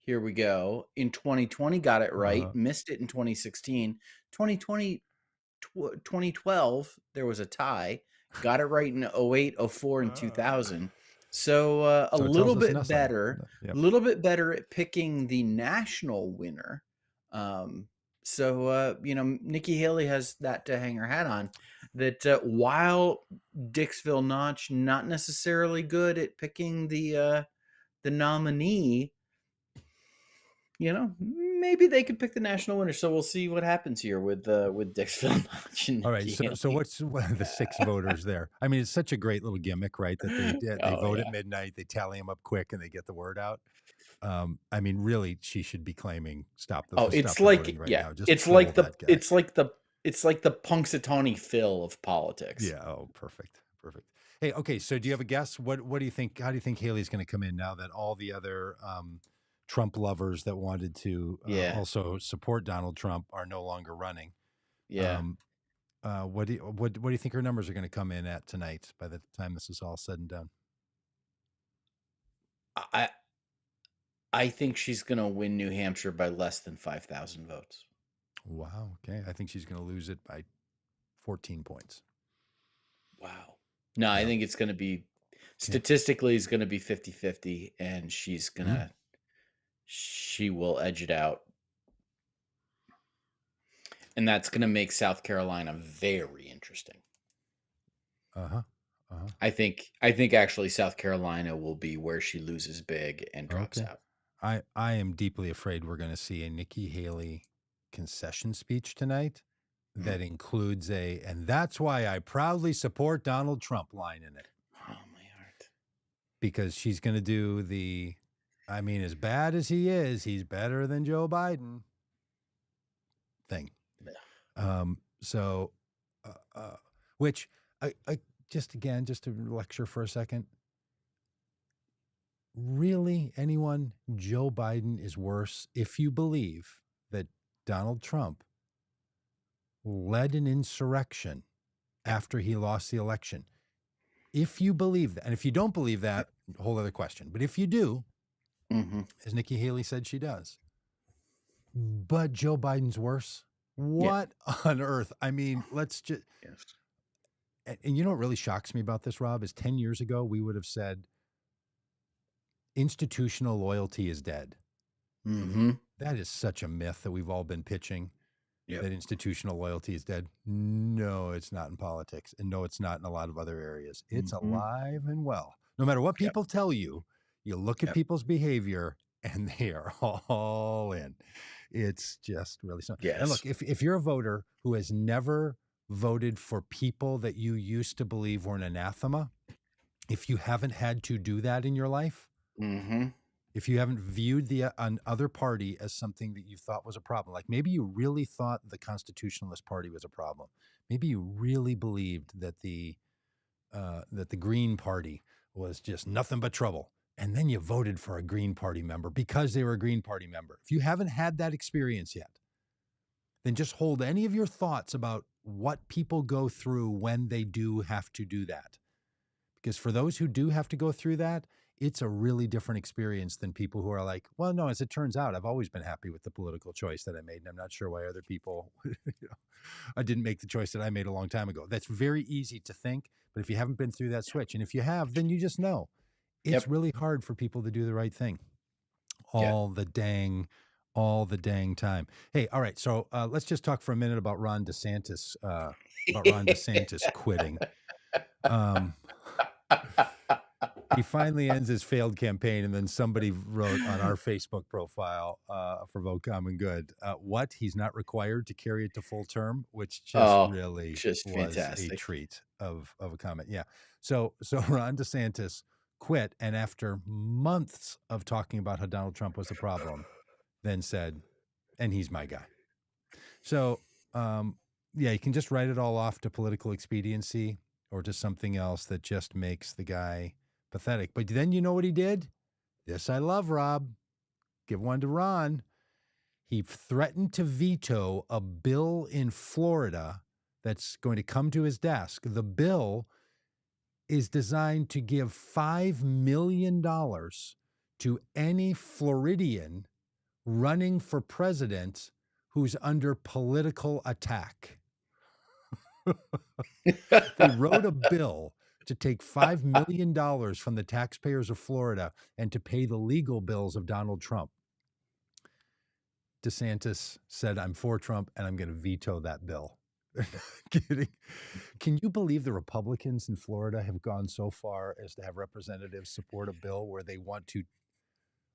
Here we go. In 2020, got it right. Missed it in 2016. 2012, there was a tie. Got it right in 08, 04, and 2000. So a little bit better. A little bit better at picking the national winner. Nikki Haley has that to hang her hat on. That while Dixville Notch not necessarily good at picking the nominee, maybe they could pick the national winner. So we'll see what happens here with Dixville Notch and All right, Nikki Haley. so what's the 6 voters there? I mean, it's such a great little gimmick, right? That they vote at midnight, they tally them up quick, and they get the word out. I mean, really, she should be claiming stop the voting right now. Just it's like the Punxsutawney Phil of politics. Yeah. Oh, perfect. Hey, okay. So, do you have a guess? What do you think? How do you think Haley's going to come in now that all the other Trump lovers that wanted to also support Donald Trump are no longer running? Yeah. What do you think her numbers are going to come in at tonight by the time this is all said and done? I think she's going to win New Hampshire by less than 5,000 votes. Wow. Okay. I think she's going to lose it by 14 points. Wow. No, I think it's going to be statistically it's going to be 50-50, and she will edge it out. And that's going to make South Carolina very interesting. I think actually South Carolina will be where she loses big and drops out. I am deeply afraid we're going to see a Nikki Haley concession speech tonight that includes and that's why I proudly support Donald Trump line in it. Oh, my heart. Because she's going to do as bad as he is, he's better than Joe Biden thing. Yeah. Which I just to lecture for a second. Really, anyone, Joe Biden is worse if you believe that Donald Trump led an insurrection after he lost the election. If you believe that, and if you don't believe that, a whole other question. But if you do, as Nikki Haley said she does, but Joe Biden's worse, what on earth? I mean, let's just... Yes. And you know what really shocks me about this, Rob, is 10 years ago, we would have said, institutional loyalty is dead. That is such a myth that we've all been pitching. Yep. that institutional loyalty is dead. No, it's not in politics. And no, it's not in a lot of other areas. It's Mm-hmm. alive and well. No matter what Yep. people tell you, you look at Yep. people's behavior and they are all in. It's just really something. And Yes. look, if you're a voter who has never voted for people that you used to believe were an anathema, if you haven't had to do that in your life, Mm-hmm. if you haven't viewed the other party as something that you thought was a problem, like maybe you really thought the Constitutionalist Party was a problem, maybe you really believed that the Green Party was just nothing but trouble, and then you voted for a Green Party member because they were a Green Party member. If you haven't had that experience yet, then just hold any of your thoughts about what people go through when they do have to do that. Because for those who do have to go through that, it's a really different experience than people who are like, well, no, as it turns out, I've always been happy with the political choice that I made. And I'm not sure why other people, I didn't make the choice that I made a long time ago. That's very easy to think. But if you haven't been through that switch, and if you have, then you just know it's Yep. really hard for people to do the right thing Yeah. all the dang time. Hey, all right. So let's just talk for a minute about Ron DeSantis, quitting. He finally ends his failed campaign, and then somebody wrote on our Facebook profile for Vote Common Good, what? He's not required to carry it to full term, which just really just was a fantastic. treat of a comment. Yeah. So Ron DeSantis quit, and after months of talking about how Donald Trump was the problem, then said, and he's my guy. So, yeah, you can just write it all off to political expediency or to something else that just makes the guy pathetic. But then you know what he did? This I love, Rob. Give one to Ron. He threatened to veto a bill in Florida that's going to come to his desk. The bill is designed to give $5 million to any Floridian running for president who's under political attack. They wrote a bill to take $5 million from the taxpayers of Florida and to pay the legal bills of Donald Trump. DeSantis said, I'm for Trump and I'm going to veto that bill. Kidding. Can you believe the Republicans in Florida have gone so far as to have representatives support a bill where they want to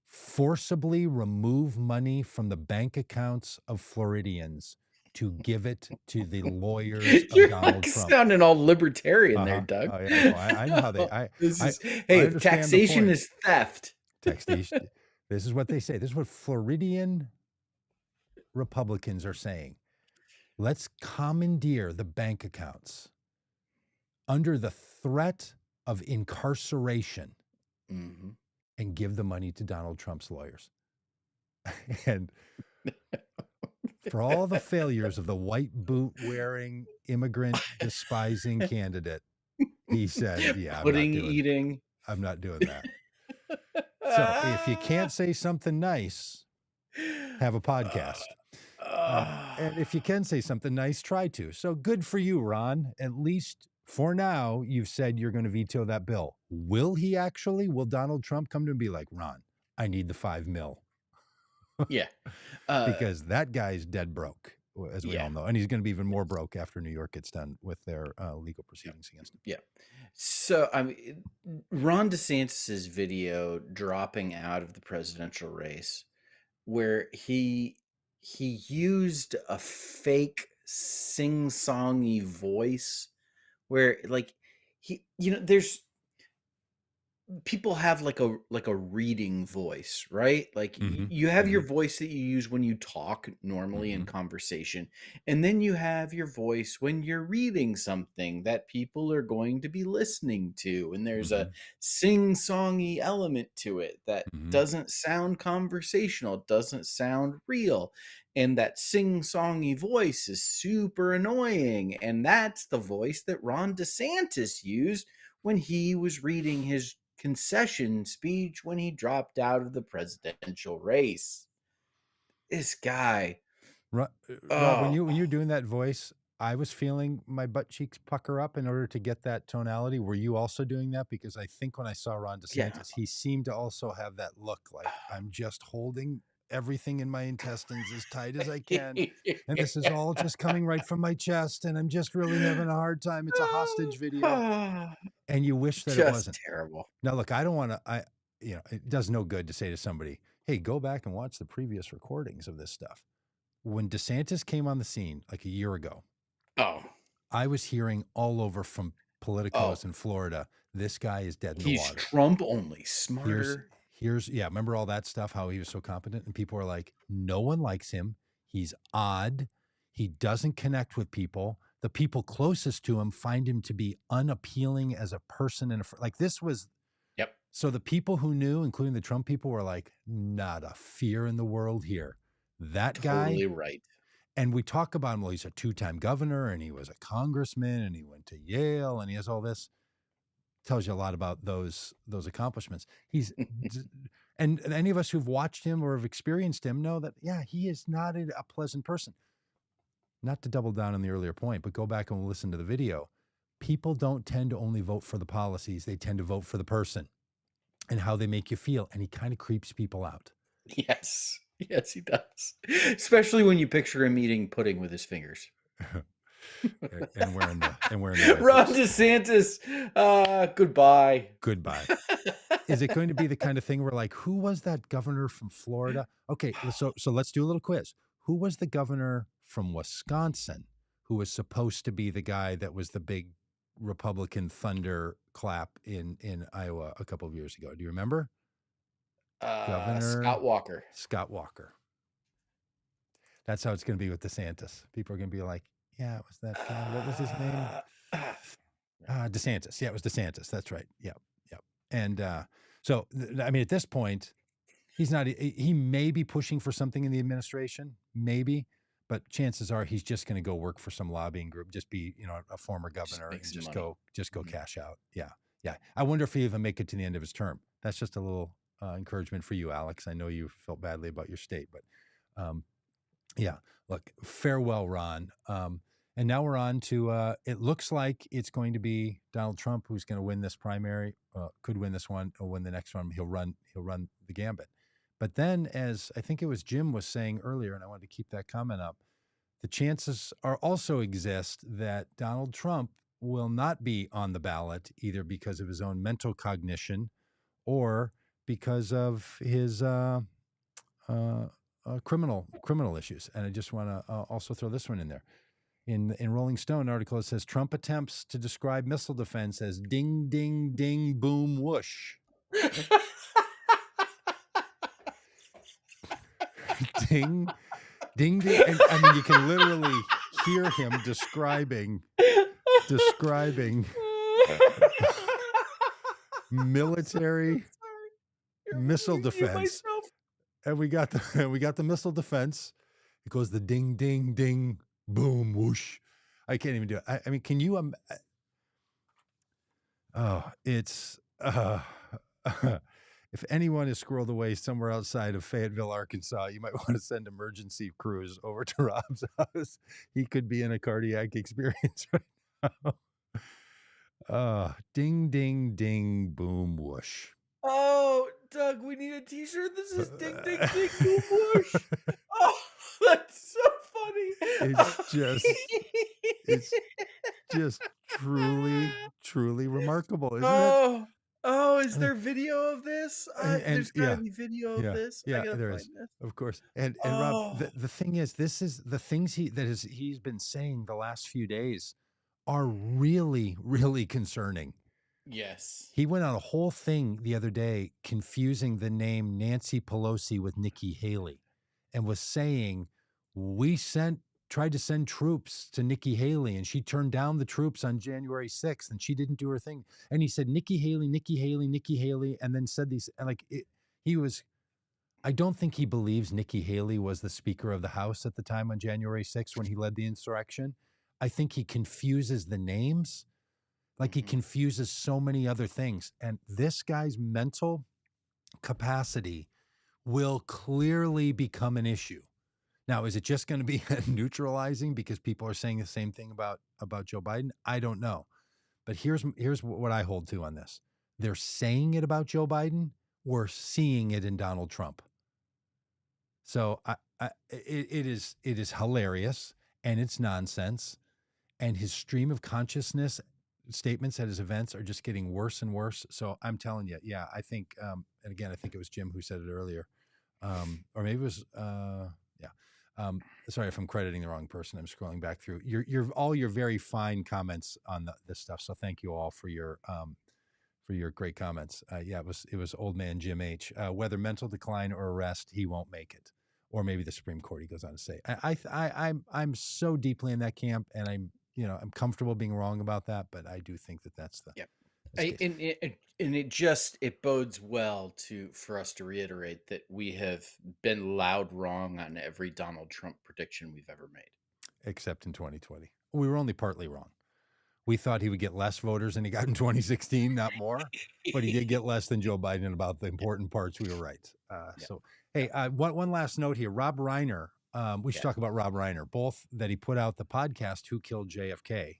forcibly remove money from the bank accounts of Floridians to give it to the lawyers of You're Donald like Trump? sounding all libertarian there, Doug. Oh, yeah, no, I know how they. This I is hey, understand the taxation point. is theft. Taxation. This is what they say. This is what Floridian Republicans are saying. Let's commandeer the bank accounts under the threat of incarceration Mm-hmm. and give the money to Donald Trump's lawyers. And for all the failures of the white boot wearing, immigrant despising candidate, he said, yeah, I'm not doing that. So if you can't say something nice, have a podcast. And if you can say something nice, try to. So good for you, Ron. At least for now, you've said you're going to veto that bill. Will he actually? Will Donald Trump come to him and be like, Ron, I need the $5 million? Yeah. Because that guy's dead broke, as we all know. And he's going to be even more broke after New York gets done with their legal proceedings against him. Yeah. So, I mean, Ron DeSantis's video dropping out of the presidential race, where he used a fake sing-songy voice, where like there's people have like a reading voice, right? Like you have your voice that you use when you talk normally in conversation, and then you have your voice when you're reading something that people are going to be listening to, and there's a sing-songy element to it that doesn't sound conversational, doesn't sound real, and that sing-songy voice is super annoying, and that's the voice that Ron DeSantis used when he was reading his concession speech when he dropped out of the presidential race. This guy. Rob, when you're doing that voice, I was feeling my butt cheeks pucker up in order to get that tonality. Were you also doing that? Because I think when I saw Ron DeSantis, he seemed to also have that look like I'm just holding everything in my intestines as tight as I can. And this is all just coming right from my chest. And I'm just really having a hard time. It's a hostage video. And you wish that it Just wasn't. terrible. Now, look, I don't want to, it does no good to say to somebody, hey, go back and watch the previous recordings of this stuff. When DeSantis came on the scene like a year ago, I was hearing all over from politicos in Florida, this guy is dead in the water. He's Trump only, smarter. Remember all that stuff, how he was so competent? And people were like, no one likes him. He's odd. He doesn't connect with people. The people closest to him find him to be unappealing as a person. And like this was, so the people who knew, including the Trump people, were like, not a fear in the world here. That guy. Totally right. And we talk about him, well, he's a 2-time governor and he was a congressman and he went to Yale and he has all this. Tells you a lot about those accomplishments. He's and any of us who've watched him or have experienced him know that, yeah, he is not a pleasant person. Not to double down on the earlier point, but go back and listen to the video. People don't tend to only vote for the policies. They tend to vote for the person and how they make you feel. And he kind of creeps people out. Yes. Yes, he does. Especially when you picture him eating pudding with his fingers. and wearing the Ron DeSantis, goodbye. Is it going to be the kind of thing where, like, who was that governor from Florida? Okay, so let's do a little quiz. Who was the governor from Wisconsin who was supposed to be the guy that was the big Republican thunderclap in Iowa a couple of years ago? Do you remember? Governor Scott Walker. That's how it's going to be with DeSantis. People are going to be like, yeah, it was that guy. What was his name? DeSantis. Yeah, it was DeSantis. That's right. Yep. And so, I mean, at this point, he may be pushing for something in the administration, maybe, but chances are he's just going to go work for some lobbying group, just be, a former governor and just go cash out. Yeah. I wonder if he even make it to the end of his term. That's just a little encouragement for you, Alex. I know you felt badly about your state, but yeah, look, farewell, Ron. And now we're on to, it looks like it's going to be Donald Trump who's going to win this primary, could win this one or win the next one. He'll run the gambit. But then, as I think it was Jim was saying earlier, and I wanted to keep that comment up, the chances also exist that Donald Trump will not be on the ballot either because of his own mental cognition or because of his criminal issues. And I just want to also throw this one in there. In Rolling Stone, an article that says Trump attempts to describe missile defense as ding, ding, ding, boom, whoosh. Ding, ding, ding. And, I mean, you can literally hear him describing military missile defense. And we got the missile defense. It goes the ding, ding, ding, boom, whoosh. I can't even do it. I mean, can you? It's if anyone is squirreled away somewhere outside of Fayetteville, Arkansas, you might want to send emergency crews over to Rob's house. He could be in a cardiac experience right now. Ding, ding, ding, boom, whoosh. Oh, Doug, we need a T-shirt. This is ding, ding, ding, boom, whoosh. Oh, that's so funny. It's just truly remarkable, isn't it? Oh, is there video of this? There's gotta be video of this. Yeah, there is, of course. And Rob, the thing is, this is the things he's been saying the last few days are really, really concerning. Yes. He went on a whole thing the other day confusing the name Nancy Pelosi with Nikki Haley and was saying, we tried to send troops to Nikki Haley and she turned down the troops on January 6th and she didn't do her thing. And he said, Nikki Haley, Nikki Haley, Nikki Haley. And then said these, and I don't think he believes Nikki Haley was the Speaker of the House at the time on January 6th when he led the insurrection. I think he confuses the names. Like he confuses so many other things. And this guy's mental capacity will clearly become an issue. Now, is it just going to be neutralizing because people are saying the same thing about Joe Biden? I don't know. But here's what I hold to on this. They're saying it about Joe Biden. We're seeing it in Donald Trump. So it is hilarious, and it's nonsense, and his stream of consciousness statements at his events are just getting worse and worse. So I'm telling you, yeah, I think, and again, I think it was Jim who said it earlier, or maybe it was, yeah. Sorry if I'm crediting the wrong person. I'm scrolling back through all your very fine comments on this stuff. So thank you all for your great comments. Yeah, it was old man Jim H. Whether mental decline or arrest, he won't make it, or maybe the Supreme Court. He goes on to say, I'm so deeply in that camp, and I'm comfortable being wrong about that, but I do think that's the Yep. case. And it bodes well for us to reiterate that we have been loud wrong on every Donald Trump prediction we've ever made, except in 2020. We were only partly wrong. We thought he would get less voters than he got in 2016, not more, but he did get less than Joe Biden about the important parts. We were right. So, hey, one last note here. Robb Reiner, we should talk about Robb Reiner, both that he put out the podcast, Who Killed JFK.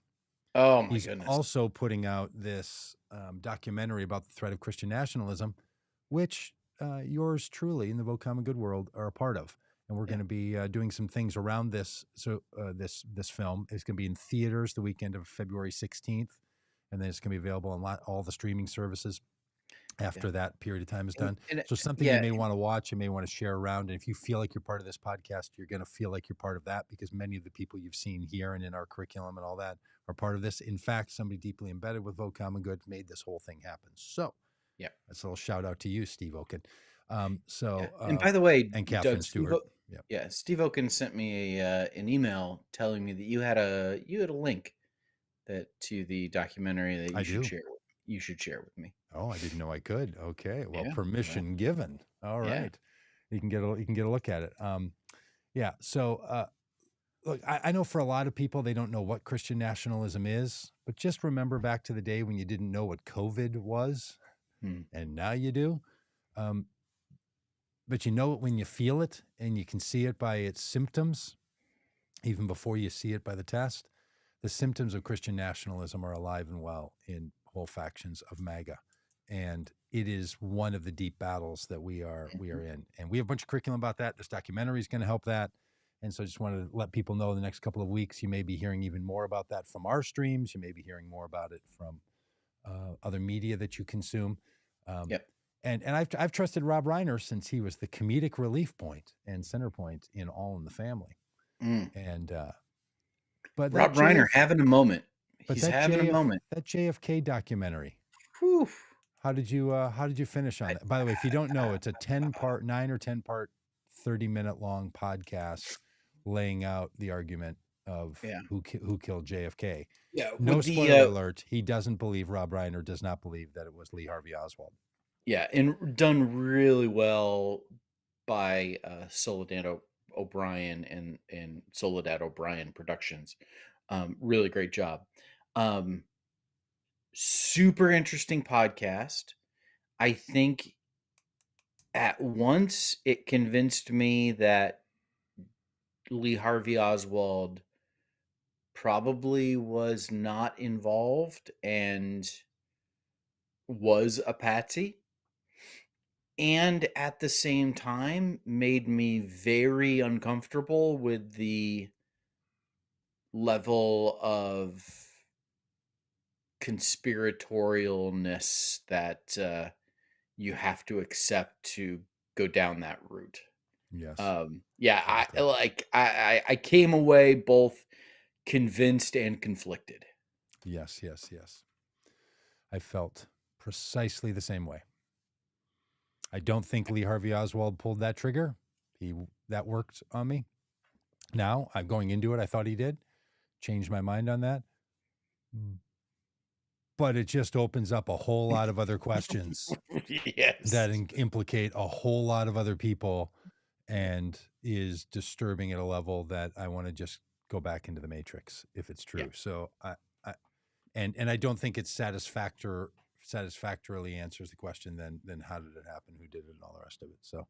Oh, my He's goodness. also putting out this documentary about the threat of Christian nationalism, which yours truly in the Vote Common Good world are a part of. And we're going to be doing some things around this. So this film is going to be in theaters the weekend of February 16th, and then it's going to be available on all the streaming services after that period of time is done. So something you may want to watch, you may want to share around. And if you feel like you're part of this podcast, you're going to feel like you're part of that, because many of the people you've seen here and in our curriculum and all that are part of this. In fact, somebody deeply embedded with Vote Common Good made this whole thing happen. So that's a little shout out to you, Steve Oken. And by the way, and Catherine Doug, Stewart. Steve Oken sent me an email telling me that you had a link to the documentary that you should share with me. Oh, I didn't know I could. Okay, well, permission given. All right, you can get a look at it. So look, I know for a lot of people they don't know what Christian nationalism is, but just remember back to the day when you didn't know what COVID was, and now you do. But you know it when you feel it, and you can see it by its symptoms, even before you see it by the test. The symptoms of Christian nationalism are alive and well in whole factions of MAGA. And it is one of the deep battles that we are in. And we have a bunch of curriculum about that. This documentary is going to help that. And so I just wanted to let people know the next couple of weeks, you may be hearing even more about that from our streams. You may be hearing more about it from other media that you consume. And I've trusted Robb Reiner since he was the comedic relief point and center point in All in the Family. And but Robb Reiner having a moment. He's having a moment. That JFK documentary. Whew. How did you finish on that? By the way, if you don't know, it's a 9 or 10 part, 30-minute long podcast laying out the argument of who killed JFK. Yeah. No spoiler alert. He doesn't believe, Robb Reiner does not believe that it was Lee Harvey Oswald. Yeah, and done really well by Soledad O'Brien and Soledad O'Brien Productions. Really great job. Super interesting podcast. I think at once it convinced me that Lee Harvey Oswald probably was not involved and was a patsy. And at the same time made me very uncomfortable with the level of conspiratorialness that you have to accept to go down that route. Yes. I came away both convinced and conflicted. Yes. I felt precisely the same way. I don't think Lee Harvey Oswald pulled that trigger. That worked on me. Now, I'm going into it, I thought he did. Changed my mind on that. But it just opens up a whole lot of other questions that implicate a whole lot of other people and is disturbing at a level that I want to just go back into the matrix if it's true. So I don't think it satisfactorily answers the question then how did it happen, who did it, and all the rest of it. So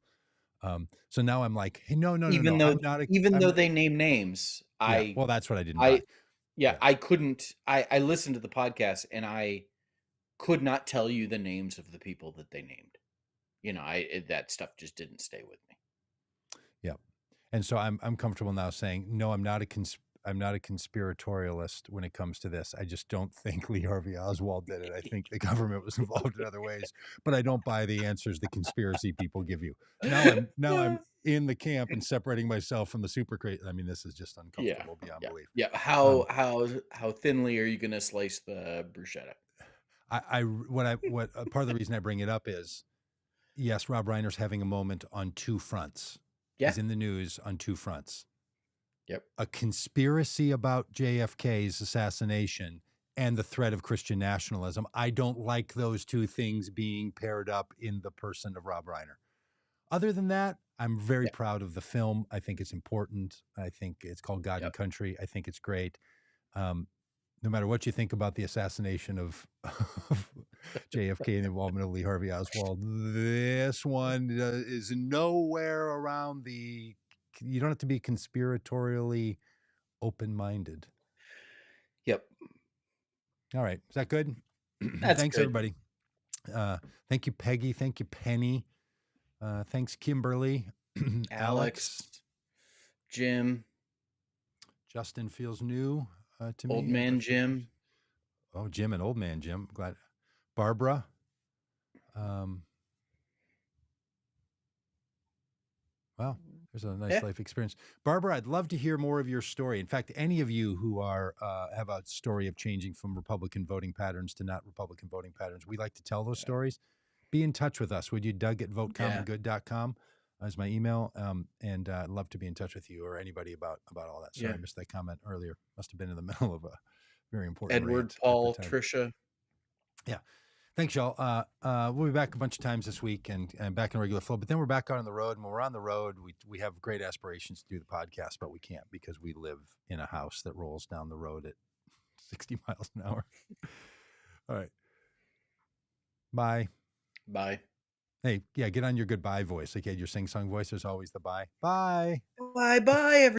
so now I'm like, hey, no, even though they name names, well, that's what I didn't buy. I couldn't. I listened to the podcast and I could not tell you the names of the people that they named. That stuff just didn't stay with me. Yeah, And so I'm comfortable now saying, no, I'm not a conspiratorialist when it comes to this. I just don't think Lee Harvey Oswald did it. I think the government was involved in other ways, but I don't buy the answers the conspiracy people give you. Now I'm in the camp and separating myself from the super crazy. I mean, this is just Yeah. uncomfortable beyond Yeah. belief. Yeah. How thinly are you gonna slice the bruschetta? What part of the reason I bring it up is, yes, Rob Reiner's having a moment on two fronts. Yeah. He's in the news on two fronts. Yep. A conspiracy about JFK's assassination and the threat of Christian nationalism. I don't like those two things being paired up in the person of Rob Reiner. Other than that, I'm very proud of the film. I think it's important. I think it's called God and Country. I think it's great. No matter what you think about the assassination of JFK and the involvement of Lee Harvey Oswald, this one is nowhere around the. You don't have to be conspiratorially open-minded. Yep. All right. Is that good? That's Thanks, good. everybody. Thank you, Peggy. Thank you, Penny. Thanks, Kimberly. Alex. Jim. Justin feels new to me. Old Man Jim. Oh, Jim and Old Man Jim. Glad. Barbara. Wow, there's a nice life experience. Barbara, I'd love to hear more of your story. In fact, any of you who are have a story of changing from Republican voting patterns to not Republican voting patterns, we like to tell those stories. Be in touch with us. Would you, Doug at votecommon.good.com is my email. And I'd love to be in touch with you or anybody about all that. Sorry, I missed that comment earlier. Must have been in the middle of a very important Edward, rant Paul, Tricia. Yeah. Thanks, y'all. We'll be back a bunch of times this week and back in regular flow. But then we're back out on the road. And when we're on the road, we have great aspirations to do the podcast, but we can't because we live in a house that rolls down the road at 60 miles an hour. All right. Bye. Bye. Hey, yeah, get on your goodbye voice. Okay, your sing-song voice. There's always the bye. Bye. Bye-bye, everyone.